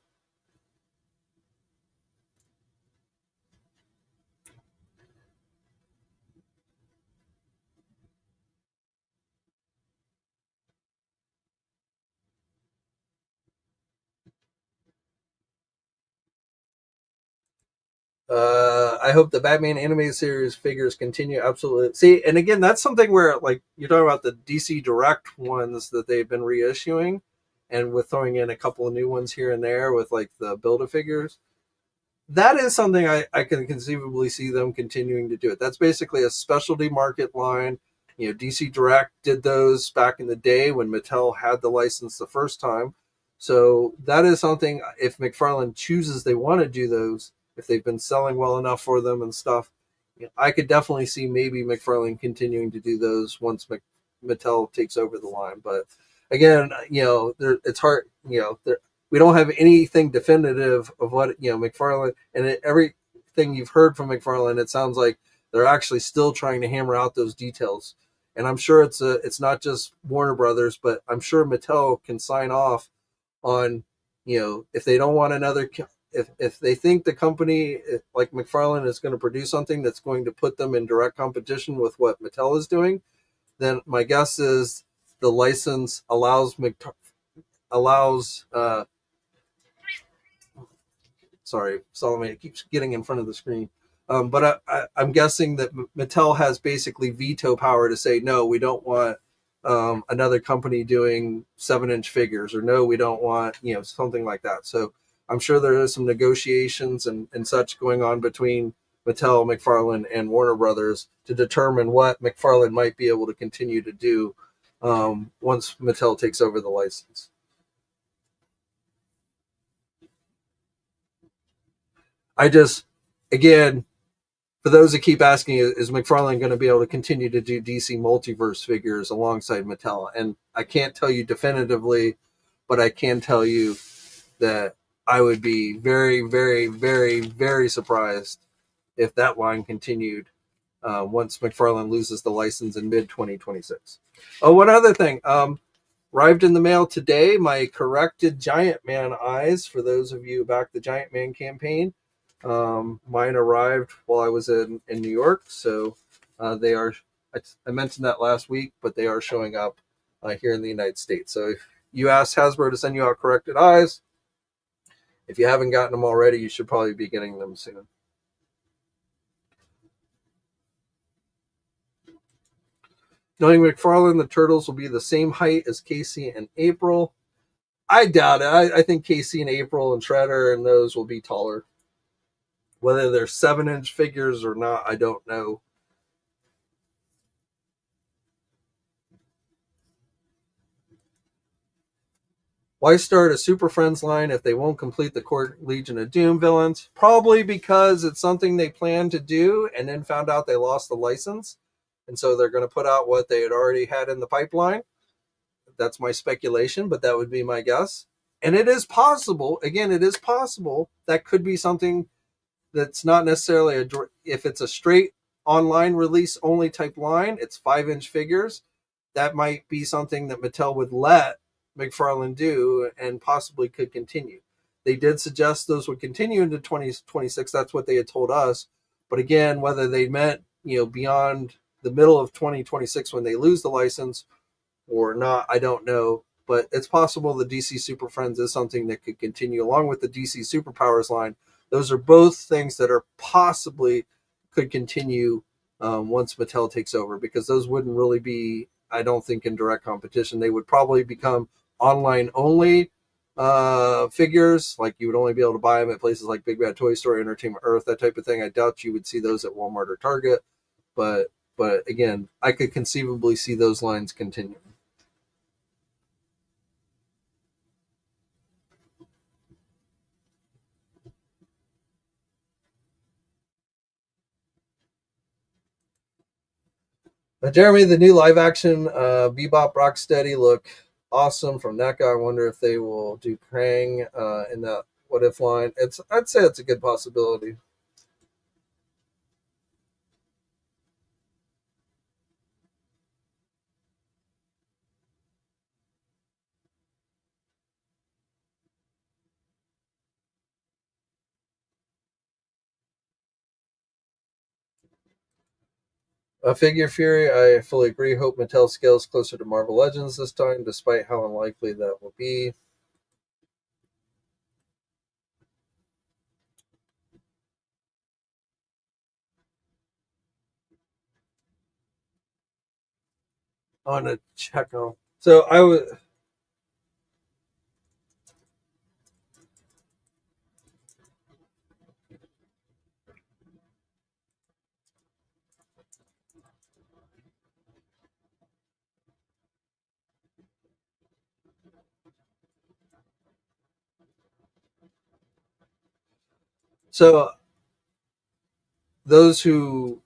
I hope the Batman animated series figures continue. Absolutely. See, and again, that's something where like you're talking about the DC Direct ones that they've been reissuing, and with throwing in a couple of new ones here and there with like the Build-A-Figures. That is something I can conceivably see them continuing to do it. That's basically a specialty market line. DC Direct did those back in the day when Mattel had the license the first time. So that is something, if McFarlane chooses they want to do those, if they've been selling well enough for them and stuff, I could definitely see maybe McFarlane continuing to do those once Mattel takes over the line. But again, it's hard. We don't have anything definitive of what McFarlane, and everything you've heard from McFarlane, it sounds like they're actually still trying to hammer out those details. And I'm sure it's not just Warner Brothers, but I'm sure Mattel can sign off on, if they don't want another, if they think the company like McFarlane is going to produce something that's going to put them in direct competition with what Mattel is doing, then my guess is the license allows sorry, Salome, it keeps getting in front of the screen. But I'm guessing that Mattel has basically veto power to say, no, we don't want another company doing 7-inch figures, or no, we don't want, something like that. So I'm sure there is some negotiations and such going on between Mattel, McFarlane, and Warner Brothers to determine what McFarlane might be able to continue to do once Mattel takes over the license. I just, again, for those that keep asking, is McFarlane going to be able to continue to do DC multiverse figures alongside Mattel? And I can't tell you definitively, but I can tell you that I would be very, very, very, very surprised if that line continued once McFarlane loses the license in mid 2026. Oh, one other thing. Arrived in the mail today my corrected Giant Man eyes. For those of you who backed the Giant Man campaign, mine arrived while I was in New York, so they are. I mentioned that last week, but they are showing up here in the United States. So if you asked Hasbro to send you out corrected eyes, if you haven't gotten them already, you should probably be getting them soon. Knowing McFarlane, the turtles will be the same height as Casey and April. I doubt it. I think Casey and April and Shredder and those will be taller. Whether they're 7-inch figures or not, I don't know. Why start a Super Friends line if they won't complete the Core Legion of Doom villains? Probably because it's something they planned to do and then found out they lost the license. and so they're going to put out what they had already had in the pipeline. That's my speculation, but that would be my guess. And it is possible, again, it is possible that could be something that's not necessarily if it's a straight online release only type line, it's 5-inch figures. That might be something that Mattel would let McFarlane do and possibly could continue. They did suggest those would continue into 2026. That's what they had told us. But again, whether they meant, beyond the middle of 2026 when they lose the license or not, I don't know. But it's possible the DC Super Friends is something that could continue along with the DC Superpowers line. Those are both things that are possibly could continue once Mattel takes over, because those wouldn't really be, I don't think, in direct competition. They would probably become online only figures. Like, you would only be able to buy them at places like Big Bad Toy Store, Entertainment Earth, that type of thing. I doubt you would see those at Walmart or Target. But again, I could conceivably see those lines continuing. Jeremy, the new live action Bebop Rocksteady look awesome from NECA. I wonder if they will do Krang in that What If line. I'd say it's a good possibility. Figure Fury, I fully agree. Hope Mattel scales closer to Marvel Legends this time, despite how unlikely that will be. On a check out. So I would. So those who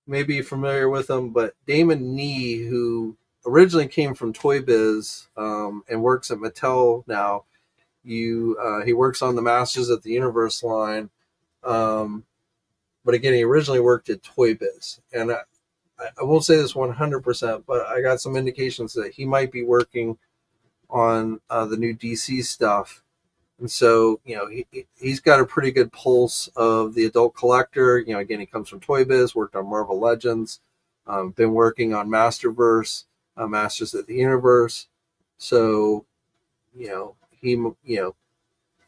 may be familiar with him, but Damon Nee, who originally came from Toy Biz and works at Mattel now, he works on the Masters of the Universe line. Um, but again, he originally worked at Toy Biz, and I won't say this 100%, but I got some indications that he might be working on the new DC stuff. And so, he's got a pretty good pulse of the adult collector. Again, he comes from Toy Biz, worked on Marvel Legends, been working on Masterverse, Masters of the Universe. So, he,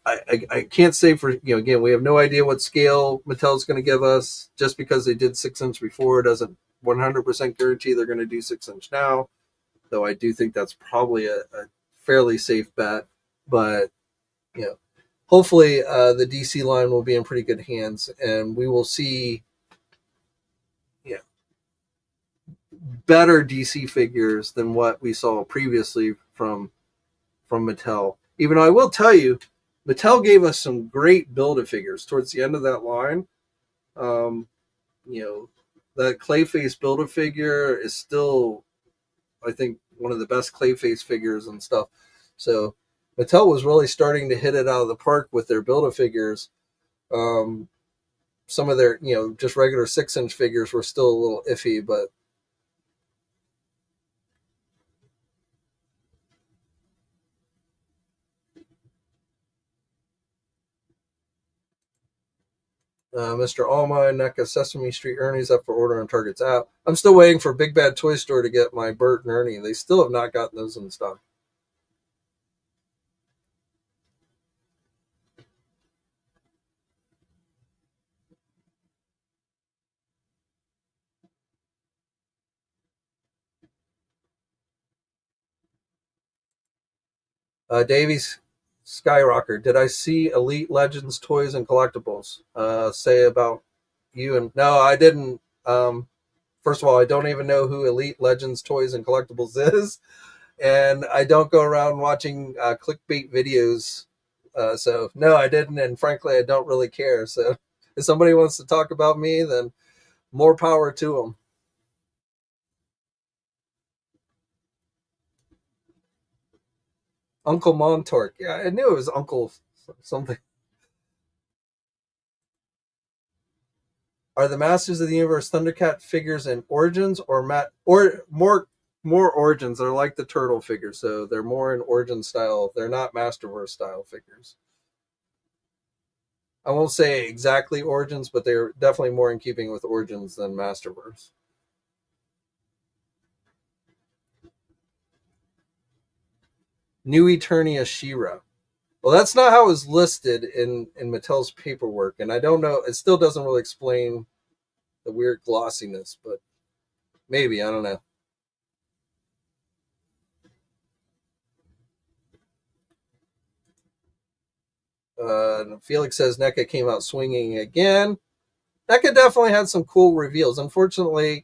I can't say for, again, we have no idea what scale Mattel's going to give us. Just because they did 6-inch before doesn't 100% guarantee they're going to do 6-inch now. Though I do think that's probably a fairly safe bet. But, hopefully the DC line will be in pretty good hands, and we will see better DC figures than what we saw previously from Mattel. Even though I will tell you, Mattel gave us some great Build-A-Figures towards the end of that line. Um, the Clayface Build-A-Figure is still, I think, one of the best Clayface figures and stuff. So Mattel was really starting to hit it out of the park with their Build-A-Figures. Some of their, just regular 6-inch figures were still a little iffy, but Mr. Alma and NECA Sesame Street Ernie's up for order on Target's app. I'm still waiting for Big Bad Toy Store to get my Bert and Ernie. They still have not gotten those in stock. Davies Skyrocker, did I see Elite Legends toys and collectibles? Say about you and no, I didn't. First of all, I don't even know who Elite Legends toys and collectibles is, and I don't go around watching clickbait videos. So no, I didn't, and frankly, I don't really care. So if somebody wants to talk about me, then more power to them. Uncle Montork. Yeah, I knew it was Uncle something. Are the Masters of the Universe Thundercat figures in Origins or more Origins? They're like the turtle figures, so they're more in Origin style. They're not Masterverse style figures. I won't say exactly Origins, but they're definitely more in keeping with Origins than Masterverse. New Eternia She-Ra. Well, that's not how it was listed in Mattel's paperwork, and I don't know. It still doesn't really explain the weird glossiness, but maybe I don't know. Felix says NECA came out swinging again. NECA definitely had some cool reveals. Unfortunately,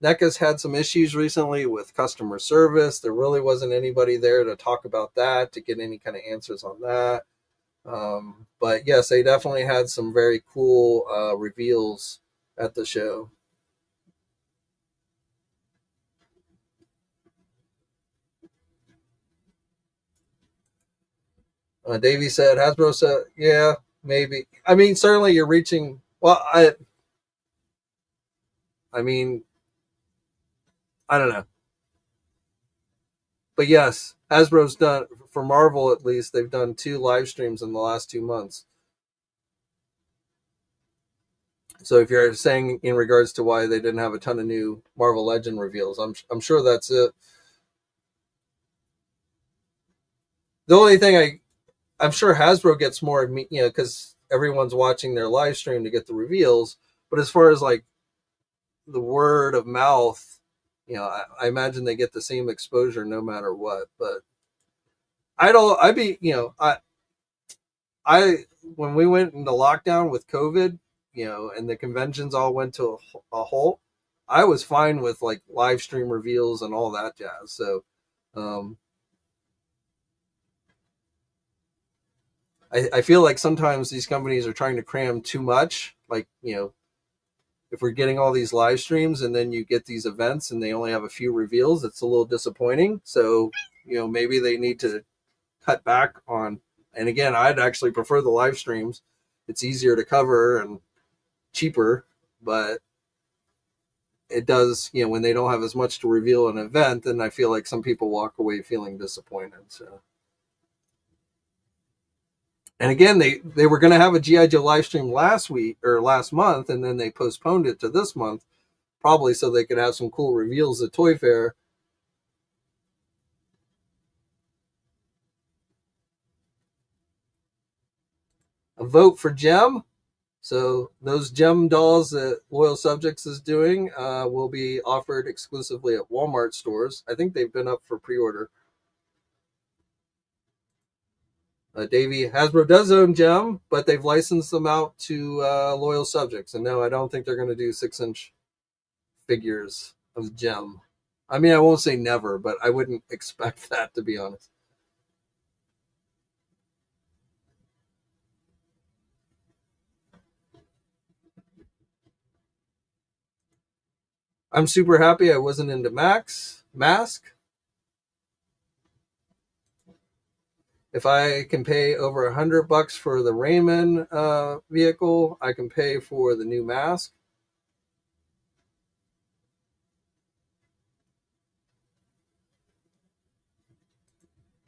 NECA's had some issues recently with customer service. There really wasn't anybody there to talk about that, to get any kind of answers on that. But yes, they definitely had some very cool reveals at the show. Davey said, Hasbro said, yeah, maybe. I mean, certainly you're reaching. Well, I mean, I don't know, but yes, Hasbro's done for Marvel at least. They've done 2 live streams in the last 2 months. So if you're saying in regards to why they didn't have a ton of new Marvel Legend reveals, I'm sure that's it. The only thing I'm sure Hasbro gets more, because everyone's watching their live stream to get the reveals. But as far as like the word of mouth, I imagine they get the same exposure no matter what. But I don't. I be I when we went into lockdown with COVID, and the conventions all went to a halt. I was fine with like live stream reveals and all that jazz. So um, I feel like sometimes these companies are trying to cram too much. Like, if we're getting all these live streams and then you get these events and they only have a few reveals, it's a little disappointing. So, maybe they need to cut back on. And again, I'd actually prefer the live streams. It's easier to cover and cheaper, but it does, when they don't have as much to reveal an event, then I feel like some people walk away feeling disappointed. So, and again, they were going to have a GI Joe live stream last week or last month, and then they postponed it to this month, probably so they could have some cool reveals at Toy Fair. A vote for Gem. So those Gem dolls that Loyal Subjects is doing will be offered exclusively at Walmart stores. I think they've been up for pre-order. Davey, Hasbro does own Gem, but they've licensed them out to Loyal Subjects. And no, I don't think they're going to do 6-inch figures of Gem. I mean, I won't say never, but I wouldn't expect that, to be honest. I'm super happy I wasn't into M.A.S.K. If I can pay over $100 for the Raymond vehicle, I can pay for the new M.A.S.K.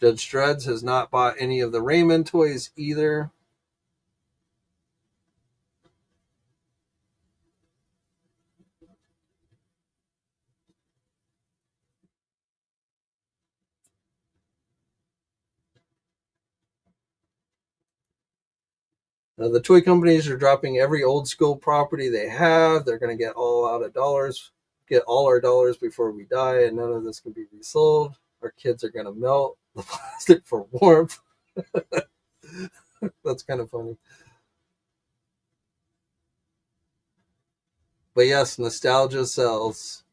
Judge Dreads has not bought any of the Raymond toys either. The toy companies are dropping every old school property they have. They're going to get all out of dollars, get all our dollars before we die, and none of this can be resold. Our kids are going to melt the plastic for warmth. That's kind of funny. But yes, nostalgia sells.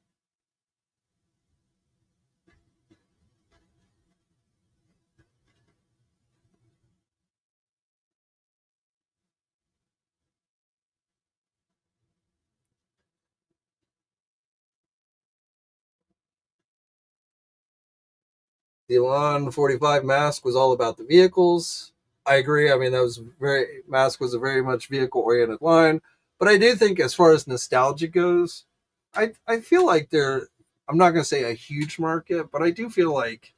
The Elan 45 M.A.S.K was all about the vehicles. I agree. I mean, that was very M.A.S.K was a very much vehicle oriented line. But I do think, as far as nostalgia goes, I feel like they're. I'm not going to say a huge market, but I do feel like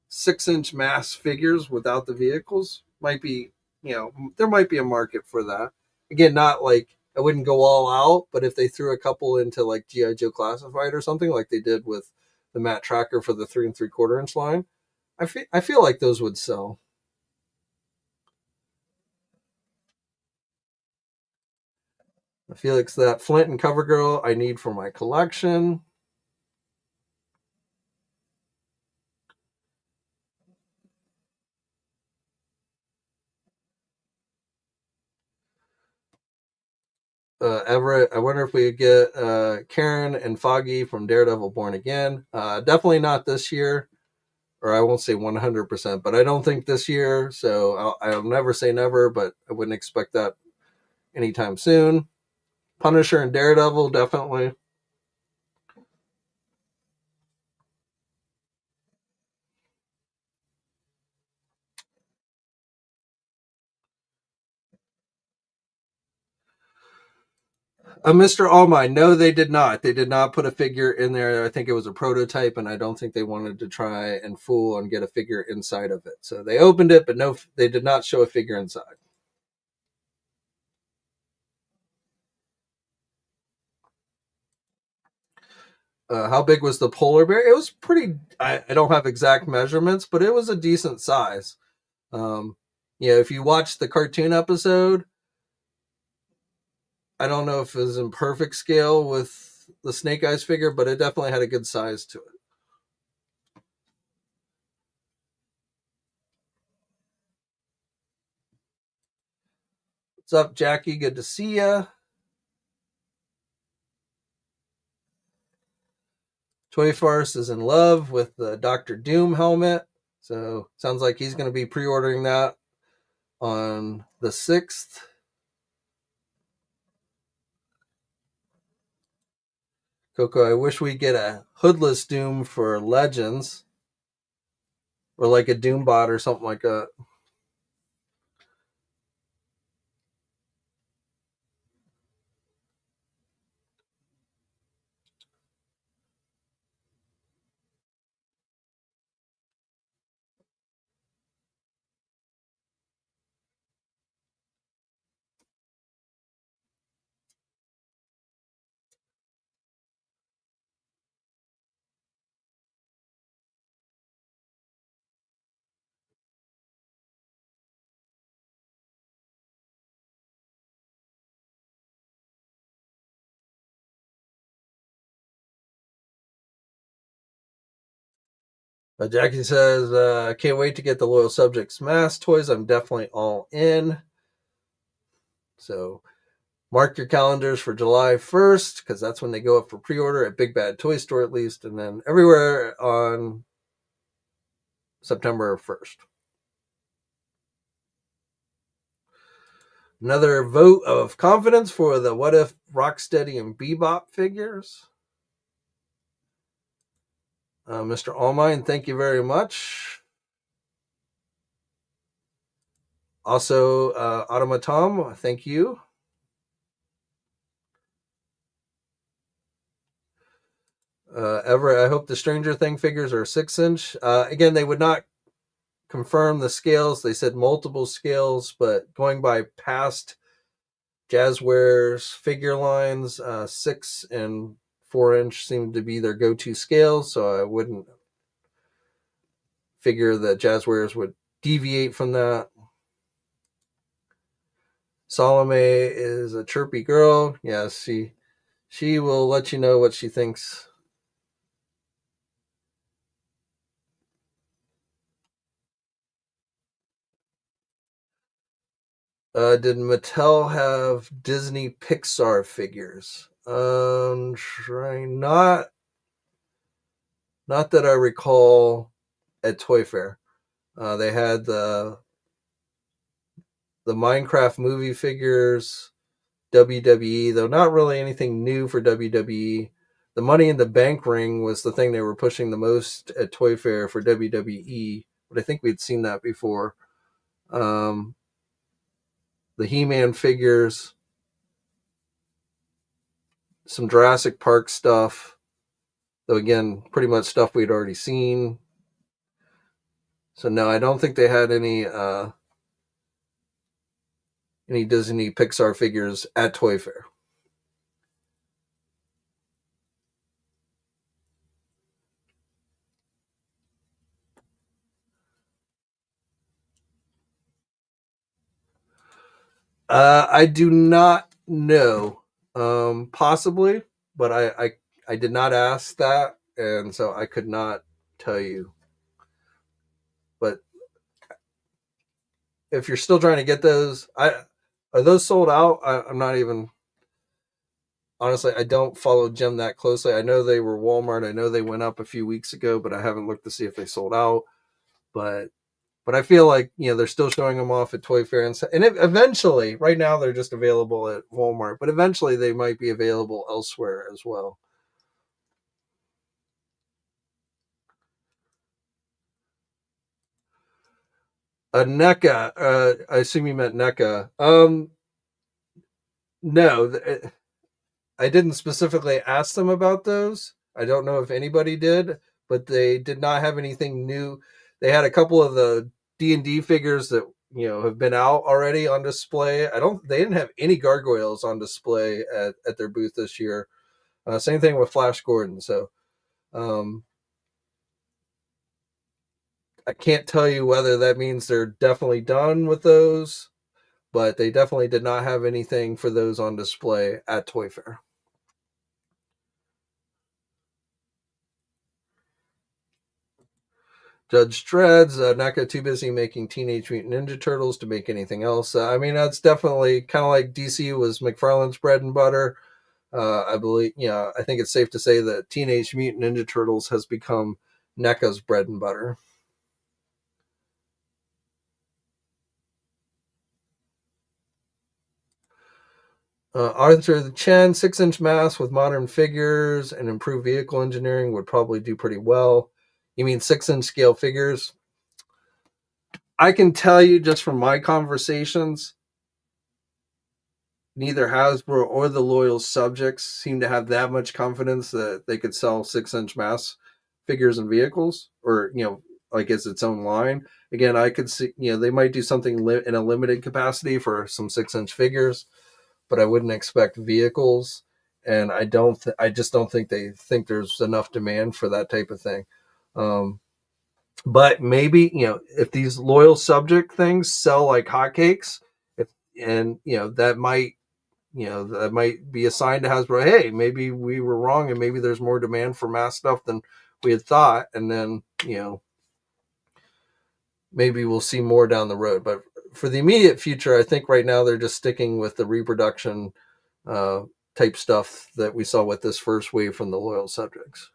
6-inch mass figures without the vehicles might be, there might be a market for that. Again, not like I wouldn't go all out, but if they threw a couple into like GI Joe Classified or something like they did with the Matt Tracker for the 3 3/4 inch line, I feel like those would sell. I feel like that Flint and CoverGirl I need for my collection. Everett, I wonder if we could get Karen and Foggy from Daredevil Born Again. Definitely not this year, or I won't say 100%, but I don't think this year. So I'll never say never, but I wouldn't expect that anytime soon. Punisher and Daredevil, definitely. Mr. All Might, no, they did not. They did not put a figure in there. I think it was a prototype, and I don't think they wanted to try and fool and get a figure inside of it. So they opened it, but no, they did not show a figure inside. How big was the polar bear? It was pretty. I don't have exact measurements, but it was a decent size. Um, if you watch the cartoon episode, I don't know if it was in perfect scale with the Snake Eyes figure, but it definitely had a good size to it. What's up, Jackie? Good to see ya. Toy Farce is in love with the Doctor Doom helmet, so sounds like he's going to be pre-ordering that on the 6th. Coco, I wish we get a hoodless Doom for Legends, or like a Doombot or something like that. Jackie says, can't wait to get the Loyal Subjects mass toys. I'm definitely all in. So mark your calendars for July 1st, because that's when they go up for pre-order at Big Bad Toy Store at least, and then everywhere on September 1st. Another vote of confidence for the What If Rocksteady and Bebop figures. Mr. Allmine, thank you very much. Also, Automatom, thank you. Everett, I hope the Stranger Thing figures are 6-inch. Again, they would not confirm the scales. They said multiple scales, but going by past Jazwares figure lines, 6 and 4-inch seem to be their go-to scales, so I wouldn't figure that Jazwares would deviate from that. Salome is a chirpy girl. Yes, she will let you know what she thinks. Did Mattel have Disney Pixar figures? Trying not that I recall at Toy Fair. They had the Minecraft movie figures, WWE, though not really anything new for WWE. the Money in the Bank ring was the thing they were pushing the most at Toy Fair for WWE, but I think we'd seen that before. Um, the He-Man figures, some Jurassic Park stuff, though again, pretty much stuff we'd already seen. So no, I don't think they had any Disney Pixar figures at Toy Fair. I do not know. Possibly, but I did not ask that, and so I could not tell you. But if you're still trying to get those, are those sold out? I'm not even honestly. I don't follow Gem that closely. I know they were Walmart. I know they went up a few weeks ago, but I haven't looked to see if they sold out. But I feel like they're still showing them off at Toy Fair, and eventually, right now they're just available at Walmart, but eventually they might be available elsewhere as well. NECA, I assume you meant NECA. No, I didn't specifically ask them about those. I don't know if anybody did, but they did not have anything new. They had a couple of the D&D figures that have been out already on display. They didn't have any gargoyles on display at their booth this year. Same thing with Flash Gordon. So um, I can't tell you whether that means they're definitely done with those, but they definitely did not have anything for those on display at Toy Fair. Judge Dredd's NECA too busy making Teenage Mutant Ninja Turtles to make anything else. I mean, that's definitely kind of like DC was McFarlane's bread and butter. I believe, I think it's safe to say that Teenage Mutant Ninja Turtles has become NECA's bread and butter. Arthur Chen, 6-inch mass with modern figures and improved vehicle engineering would probably do pretty well. You mean 6-inch scale figures? I can tell you just from my conversations, neither Hasbro or the loyal subjects seem to have that much confidence that they could sell 6-inch mass figures and vehicles, or like as its own line. Again, I could see they might do something in a limited capacity for some 6-inch figures, but I wouldn't expect vehicles. And I just don't think they think there's enough demand for that type of thing. But maybe if these loyal subject things sell like hotcakes, if and that might be a sign to Hasbro. Hey, maybe we were wrong, and maybe there's more demand for mass stuff than we had thought. And then maybe we'll see more down the road. But for the immediate future, I think right now they're just sticking with the reproduction uh, type stuff that we saw with this first wave from the loyal subjects.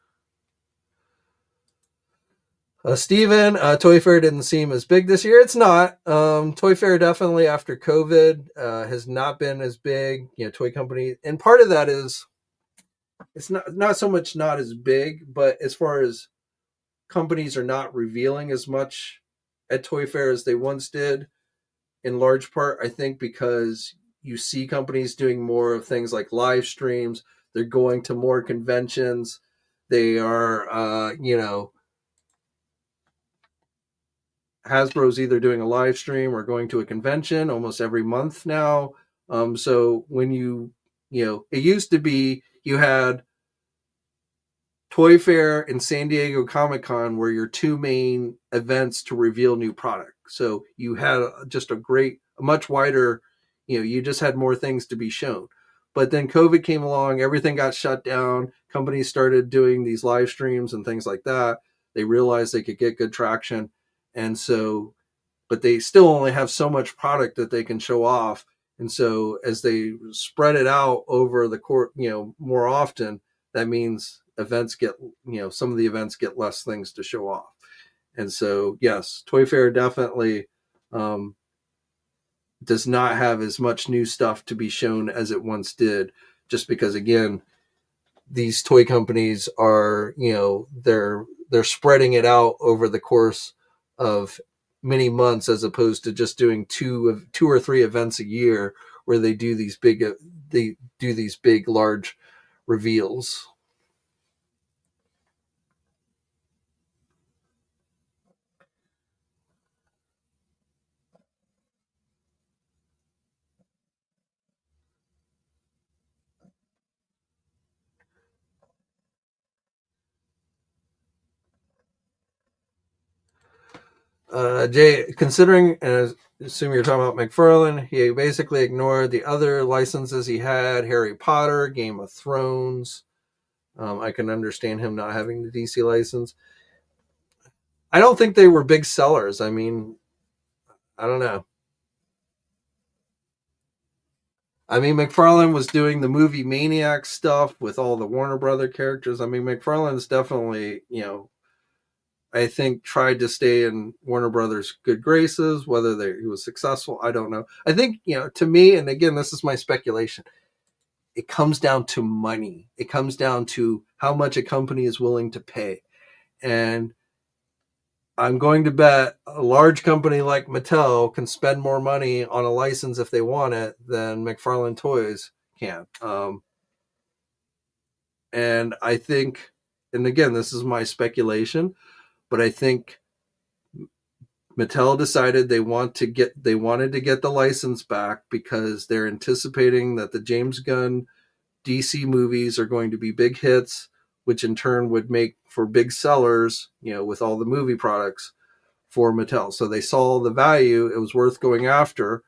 Steven, Toy Fair didn't seem as big this year. It's not. Toy Fair definitely after COVID has not been as big. Toy company, and part of that is it's not so much not as big, but as far as companies are not revealing as much at Toy Fair as they once did. In large part, I think because you see companies doing more of things like live streams. They're going to more conventions. They are, Hasbro's either doing a live stream or going to a convention almost every month now. So when it used to be you had Toy Fair and San Diego Comic Con were your two main events to reveal new product. So you had just a much wider, you just had more things to be shown. But then COVID came along, everything got shut down. Companies started doing these live streams and things like that. They realized they could get good traction. And so, but they still only have so much product that they can show off. And so as they spread it out over the court, more often, that means events get, some of the events get less things to show off. And so, yes, Toy Fair definitely does not have as much new stuff to be shown as it once did, just because, again, these toy companies are, they're spreading it out over the course of many months, as opposed to just doing two or three events a year where they do these big large reveals. Jay, considering, and I assume you're talking about McFarlane, he basically ignored the other licenses he had: Harry Potter, Game of Thrones. I can understand him not having the DC license. I don't think they were big sellers. I mean, I don't know. I mean, McFarlane was doing the movie Maniac stuff with all the Warner Brother characters. I mean, McFarlane's definitely, I think tried to stay in Warner Brothers' good graces. Whether he was successful, I don't know. I think, to me, and again, this is my speculation, it comes down to money. It comes down to how much a company is willing to pay. And I'm going to bet a large company like Mattel can spend more money on a license if they want it than McFarlane Toys can. And I think, and again, this is my speculation, but I think Mattel decided they wanted to get the license back because they're anticipating that the James Gunn DC movies are going to be big hits, which in turn would make for big sellers, with all the movie products for Mattel. So they saw the value; it was worth going after.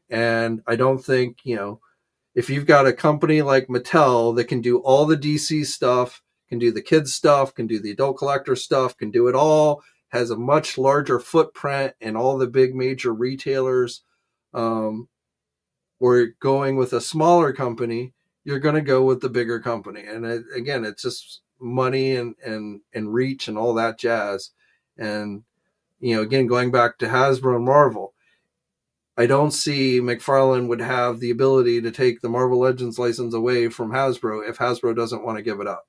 And I don't think, if you've got a company like Mattel that can do all the DC stuff, can do the kids stuff, can do the adult collector stuff, can do it all, has a much larger footprint in all the big major retailers, um, or going with a smaller company, you're going to go with the bigger company. And again, it's just money and reach and all that jazz. And, again, going back to Hasbro and Marvel, I don't see McFarlane would have the ability to take the Marvel Legends license away from Hasbro if Hasbro doesn't want to give it up.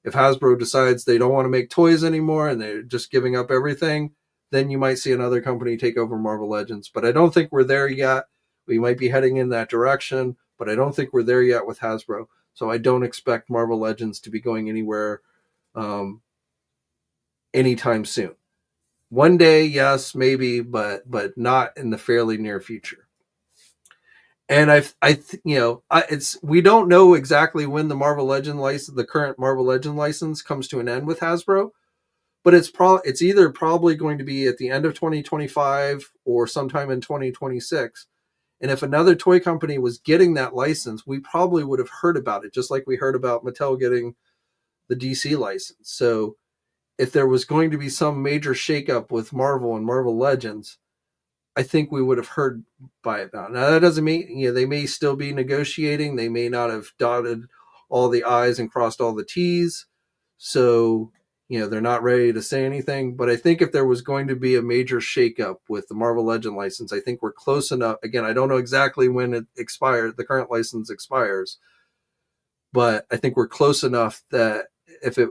If Hasbro decides they don't want to make toys anymore and they're just giving up everything, then you might see another company take over Marvel Legends. But I don't think we're there yet. We might be heading in that direction, but I don't think we're there yet with Hasbro. So I don't expect Marvel Legends to be going anywhere um, anytime soon. One day, yes, maybe, but not in the fairly near future. And it's we don't know exactly when the Marvel Legend license, the current Marvel Legend license, comes to an end with Hasbro, but it's either probably going to be at the end of 2025 or sometime in 2026. And if another toy company was getting that license, we probably would have heard about it, just like we heard about Mattel getting the DC license. So if there was going to be some major shakeup with Marvel and Marvel Legends, I think we would have heard by it now. Now that doesn't mean, they may still be negotiating. They may not have dotted all the I's and crossed all the T's. So, they're not ready to say anything. But I think if there was going to be a major shakeup with the Marvel Legend license, I think we're close enough. Again, I don't know exactly when it expires, the current license expires, but I think we're close enough that if it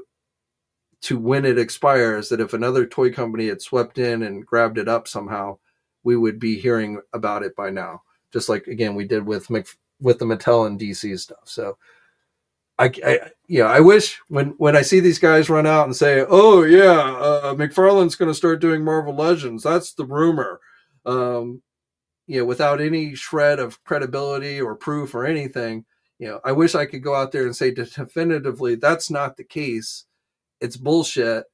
to when it expires, that if another toy company had swept in and grabbed it up somehow, we would be hearing about it by now. Just like, again, we did with with the Mattel and DC stuff. So I wish when I see these guys run out and say, "Oh yeah, McFarlane's going to start doing Marvel Legends," that's the rumor. Um, without any shred of credibility or proof or anything, I wish I could go out there and say definitively that's not the case. It's bullshit,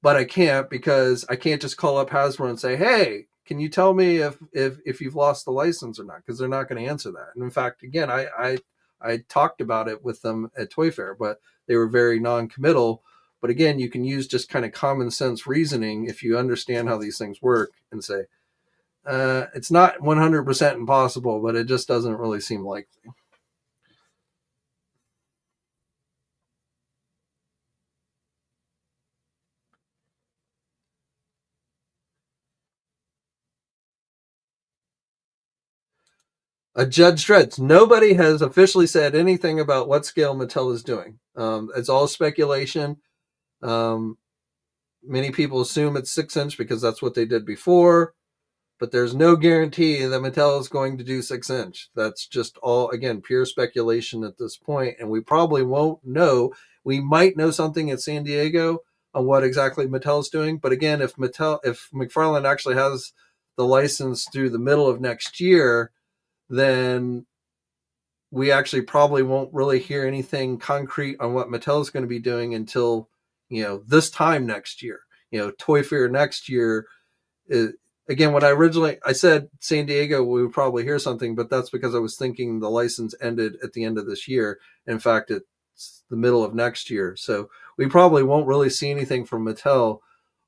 but I can't, because I can't just call up Hasbro and say, "Hey, can you tell me if you've lost the license or not?" Because they're not going to answer that. And in fact, again, I talked about it with them at Toy Fair, but they were very non-committal. But again, you can use just kind of common sense reasoning if you understand how these things work and say, it's not 100% impossible, but it just doesn't really seem likely. Judge Dredd's. Nobody has officially said anything about what scale Mattel is doing. It's all speculation. Um, Many people assume it's 6-inch because that's what they did before, but there's no guarantee that Mattel is going to do 6-inch. That's just all, again, pure speculation at this point, and we probably won't know. We might know something at San Diego on what exactly Mattel's doing, but again, if McFarlane actually has the license through the middle of next year, then we actually probably won't really hear anything concrete on what Mattel is going to be doing until this time next year. Toy Fair next year. Again, when I said San Diego, we would probably hear something, but that's because I was thinking the license ended at the end of this year. In fact, it's the middle of next year, so we probably won't really see anything from Mattel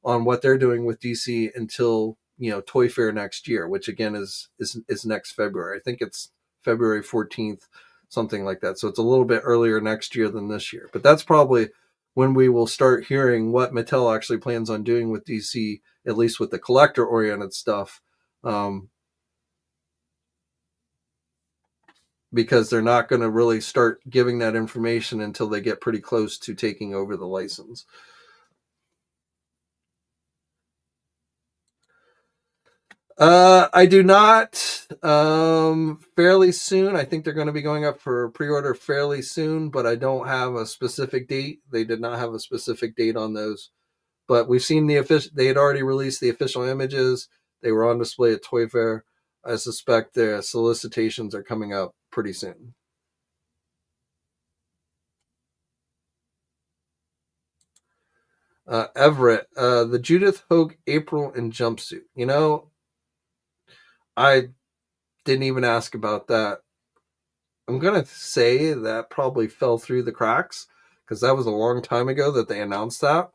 on what they're doing with DC until Toy Fair next year, which again is next February. I think it's February 14th, something like that. So it's a little bit earlier next year than this year. But that's probably when we will start hearing what Mattel actually plans on doing with DC, at least with the collector-oriented stuff, because they're not going to really start giving that information until they get pretty close to taking over the license. I do not. Fairly soon. I think they're going to be going up for pre-order fairly soon, but I don't have a specific date. They did not have a specific date on those. But we've seen the official. They had already released the official images. They were on display at Toy Fair. I suspect their solicitations are coming up pretty soon. Everett, the Judith Hogue April and jumpsuit. I didn't even ask about that. I'm going to say that probably fell through the cracks because that was a long time ago that they announced that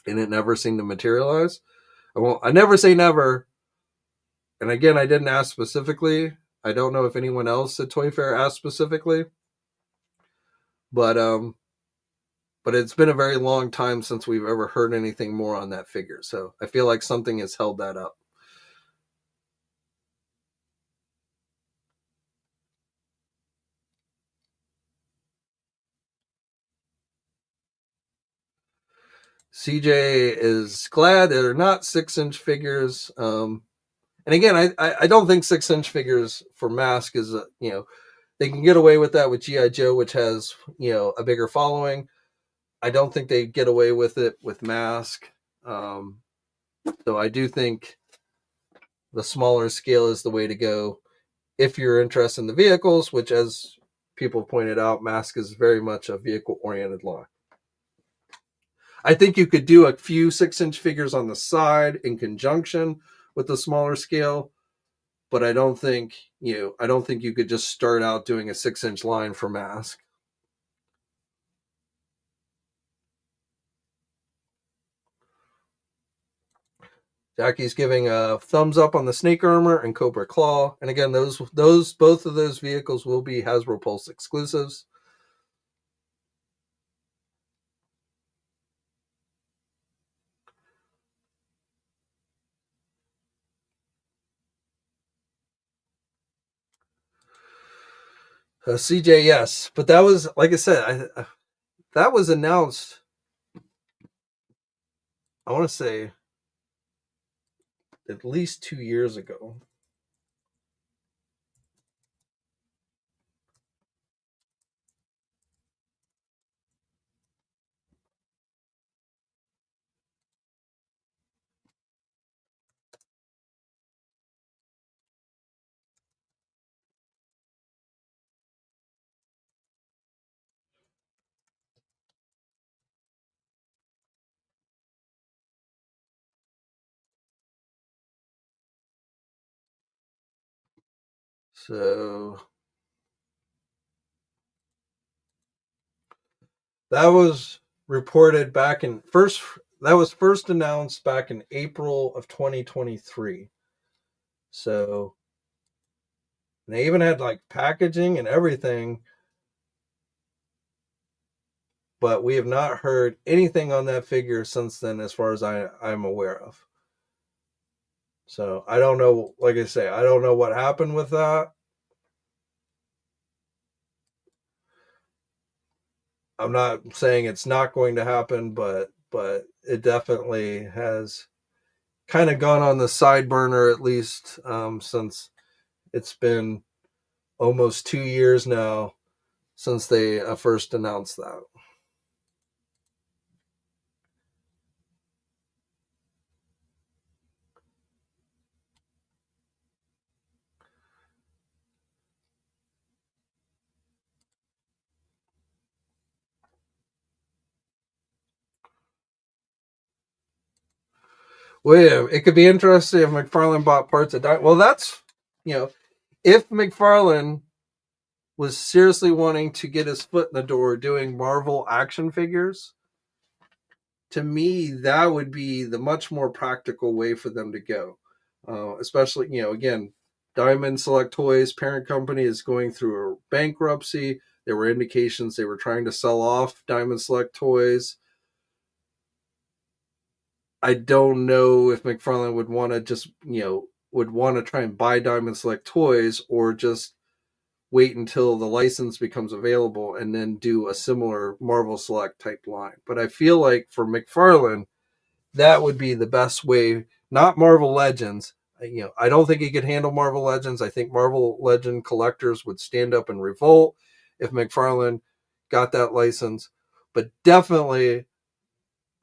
and it never seemed to materialize. I never say never. And again, I didn't ask specifically. I don't know if anyone else at Toy Fair asked specifically. But it's been a very long time since we've ever heard anything more on that figure. So I feel like something has held that up. CJ is glad they're not 6-inch figures. And again, I don't think 6-inch figures for M.A.S.K is, they can get away with that with GI Joe, which has, a bigger following. I don't think they get away with it with M.A.S.K. So I do think the smaller scale is the way to go if you're interested in the vehicles, which, as people pointed out, M.A.S.K is very much a vehicle-oriented line. I think you could do a few 6-inch figures on the side in conjunction with the smaller scale, but I don't think you could just start out doing a 6-inch line for M.A.S.K. Jackie's giving a thumbs up on the Snake Armor and Cobra Claw, and again, both of those vehicles will be Hasbro Pulse exclusives. CJ, yes, but that was, like I said, that was announced. I want to say at least 2 years ago. So that was reported back in first. That was first announced back in April of 2023. So they even had like packaging and everything, but we have not heard anything on that figure since then, as far as I'm aware of. So I don't know. Like I say, I don't know what happened with that. I'm not saying it's not going to happen, but it definitely has kind of gone on the side burner, at least since it's been almost 2 years now since they first announced that. Well, yeah, it could be interesting if McFarlane bought parts of Well, that's, if McFarlane was seriously wanting to get his foot in the door doing Marvel action figures, to me, that would be the much more practical way for them to go. Especially, again, Diamond Select Toys parent company is going through a bankruptcy. There were indications they were trying to sell off Diamond Select Toys. I don't know if McFarlane would want to just, would want to try and buy Diamond Select Toys or just wait until the license becomes available and then do a similar Marvel Select type line. But I feel like for McFarlane, that would be the best way, not Marvel Legends. I don't think he could handle Marvel Legends. I think Marvel Legend collectors would stand up and revolt if McFarlane got that license. But definitely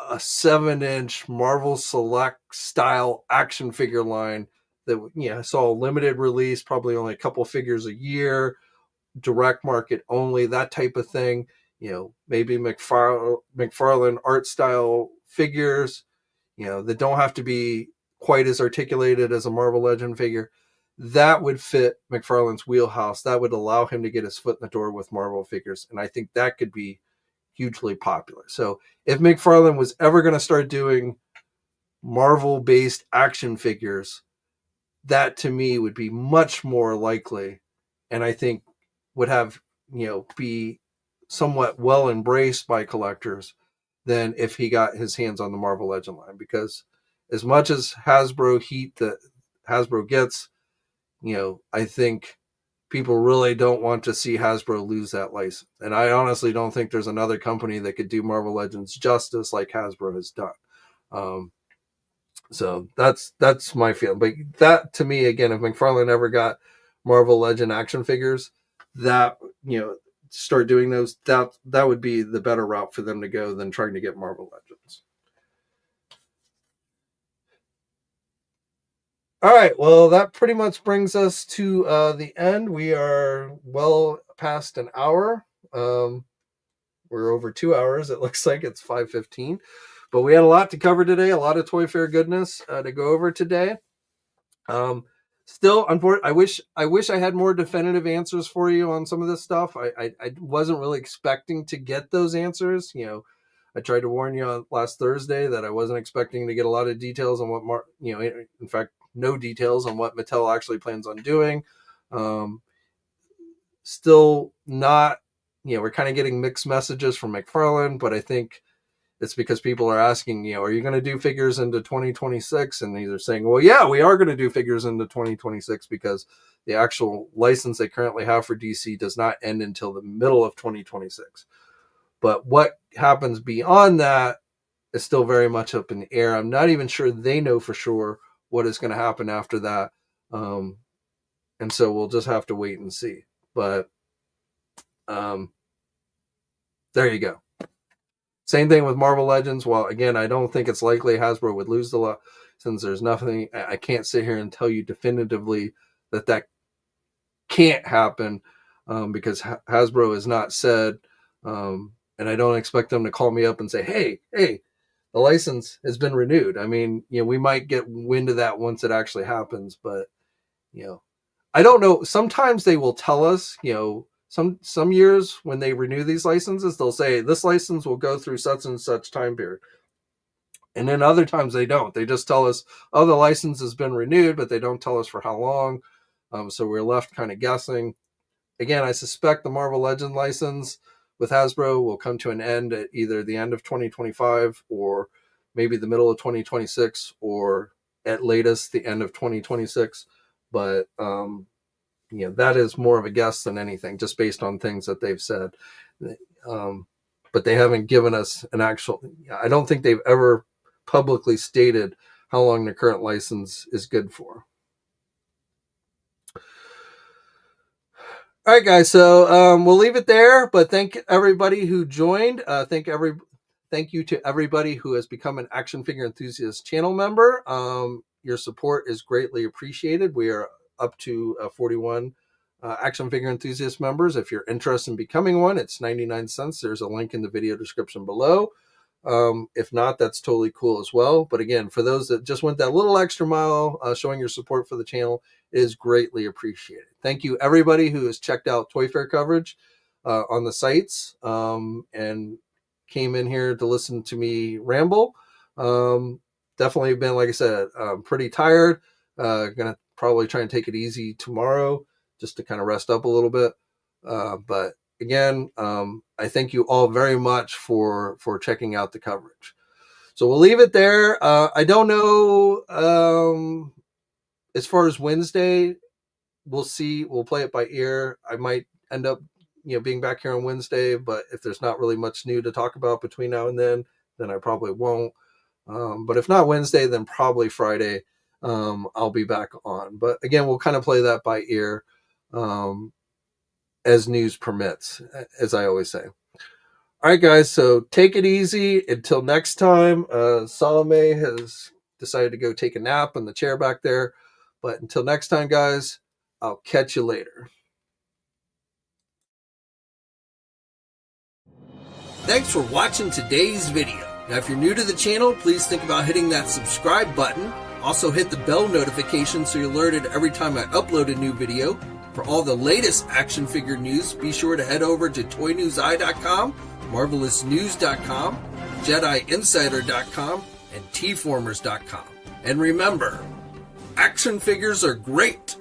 a 7-inch Marvel Select style action figure line that saw a limited release, probably only a couple figures a year, direct market only, that type of thing. Maybe McFarlane art style figures, that don't have to be quite as articulated as a Marvel Legend figure. That would fit McFarlane's wheelhouse. That would allow him to get his foot in the door with Marvel figures. And I think that could be hugely popular. So if McFarlane was ever going to start doing Marvel based action figures, that to me would be much more likely, and I think would have, be somewhat well embraced by collectors than if he got his hands on the Marvel Legend line. Because as much as Hasbro heat that Hasbro gets, I think people really don't want to see Hasbro lose that license. And I honestly don't think there's another company that could do Marvel Legends justice like Hasbro has done. Um, so that's my feeling. But that to me, again, if McFarlane ever got Marvel Legend action figures, that start doing those, that would be the better route for them to go than trying to get Marvel Legends. All right, well, that pretty much brings us to the end. We are well past an hour. Um, we're over 2 hours. It looks like it's 5:15, but we had a lot to cover today. A lot of Toy Fair goodness to go over today. Um, Still, unfortunately, I wish I had more definitive answers for you on some of this stuff. I wasn't really expecting to get those answers. I tried to warn you on last Thursday that I wasn't expecting to get a lot of details on what in fact, no details on what Mattel actually plans on doing. Um, Still not, we're kind of getting mixed messages from McFarlane, but I think it's because people are asking, are you going to do figures into 2026? And they're saying, well, yeah, we are going to do figures into 2026 because the actual license they currently have for DC does not end until the middle of 2026. But what happens beyond that is still very much up in the air. I'm not even sure they know for sure what is going to happen after that. Um, and so we'll just have to wait and see. But um, there you go. Same thing with Marvel Legends. Well, again, I don't think it's likely Hasbro would lose the lot since there's nothing. I can't sit here and tell you definitively that can't happen because Hasbro has not said, and I don't expect them to call me up and say, hey, the license has been renewed. I mean, we might get wind of that once it actually happens, but you know, I don't know. Sometimes they will tell us, some years when they renew these licenses, they'll say this license will go through such and such time period. And then other times they don't. They just tell us, oh, the license has been renewed, but they don't tell us for how long. So we're left kind of guessing. Again, I suspect the Marvel Legend license with Hasbro will come to an end at either the end of 2025 or maybe the middle of 2026 or at latest the end of 2026. But that is more of a guess than anything, just based on things that they've said. Um, but they haven't given us an actual, I don't think they've ever publicly stated how long the current license is good for. All right, guys. So we'll leave it there. But thank everybody who joined. Thank you to everybody who has become an Action Figure Enthusiast channel member. Your support is greatly appreciated. We are up to 41 Action Figure Enthusiast members. If you're interested in becoming one, it's 99 cents. There's a link in the video description below. If not, that's totally cool as well. But again, for those that just went that little extra mile, showing your support for the channel is greatly appreciated. Thank you, everybody who has checked out Toy Fair coverage on the sites and came in here to listen to me ramble. Definitely been, like I said, pretty tired. Gonna probably try and take it easy tomorrow just to kind of rest up a little bit. But again, I thank you all very much for checking out the coverage. So we'll leave it there. I don't know. As far as Wednesday, we'll see. We'll play it by ear. I might end up, being back here on Wednesday, but if there's not really much new to talk about between now and then I probably won't. But if not Wednesday, then probably Friday, I'll be back on. But again, we'll kind of play that by ear as news permits, as I always say. All right, guys, so take it easy until next time. Salome has decided to go take a nap in the chair back there. But until next time, guys, I'll catch you later. Thanks for watching today's video. Now, if you're new to the channel, please think about hitting that subscribe button. Also, hit the bell notification so you're alerted every time I upload a new video. For all the latest action figure news, be sure to head over to ToyNewsEye.com, MarvelousNews.com, JediInsider.com, and TFormers.com. And remember, action figures are great,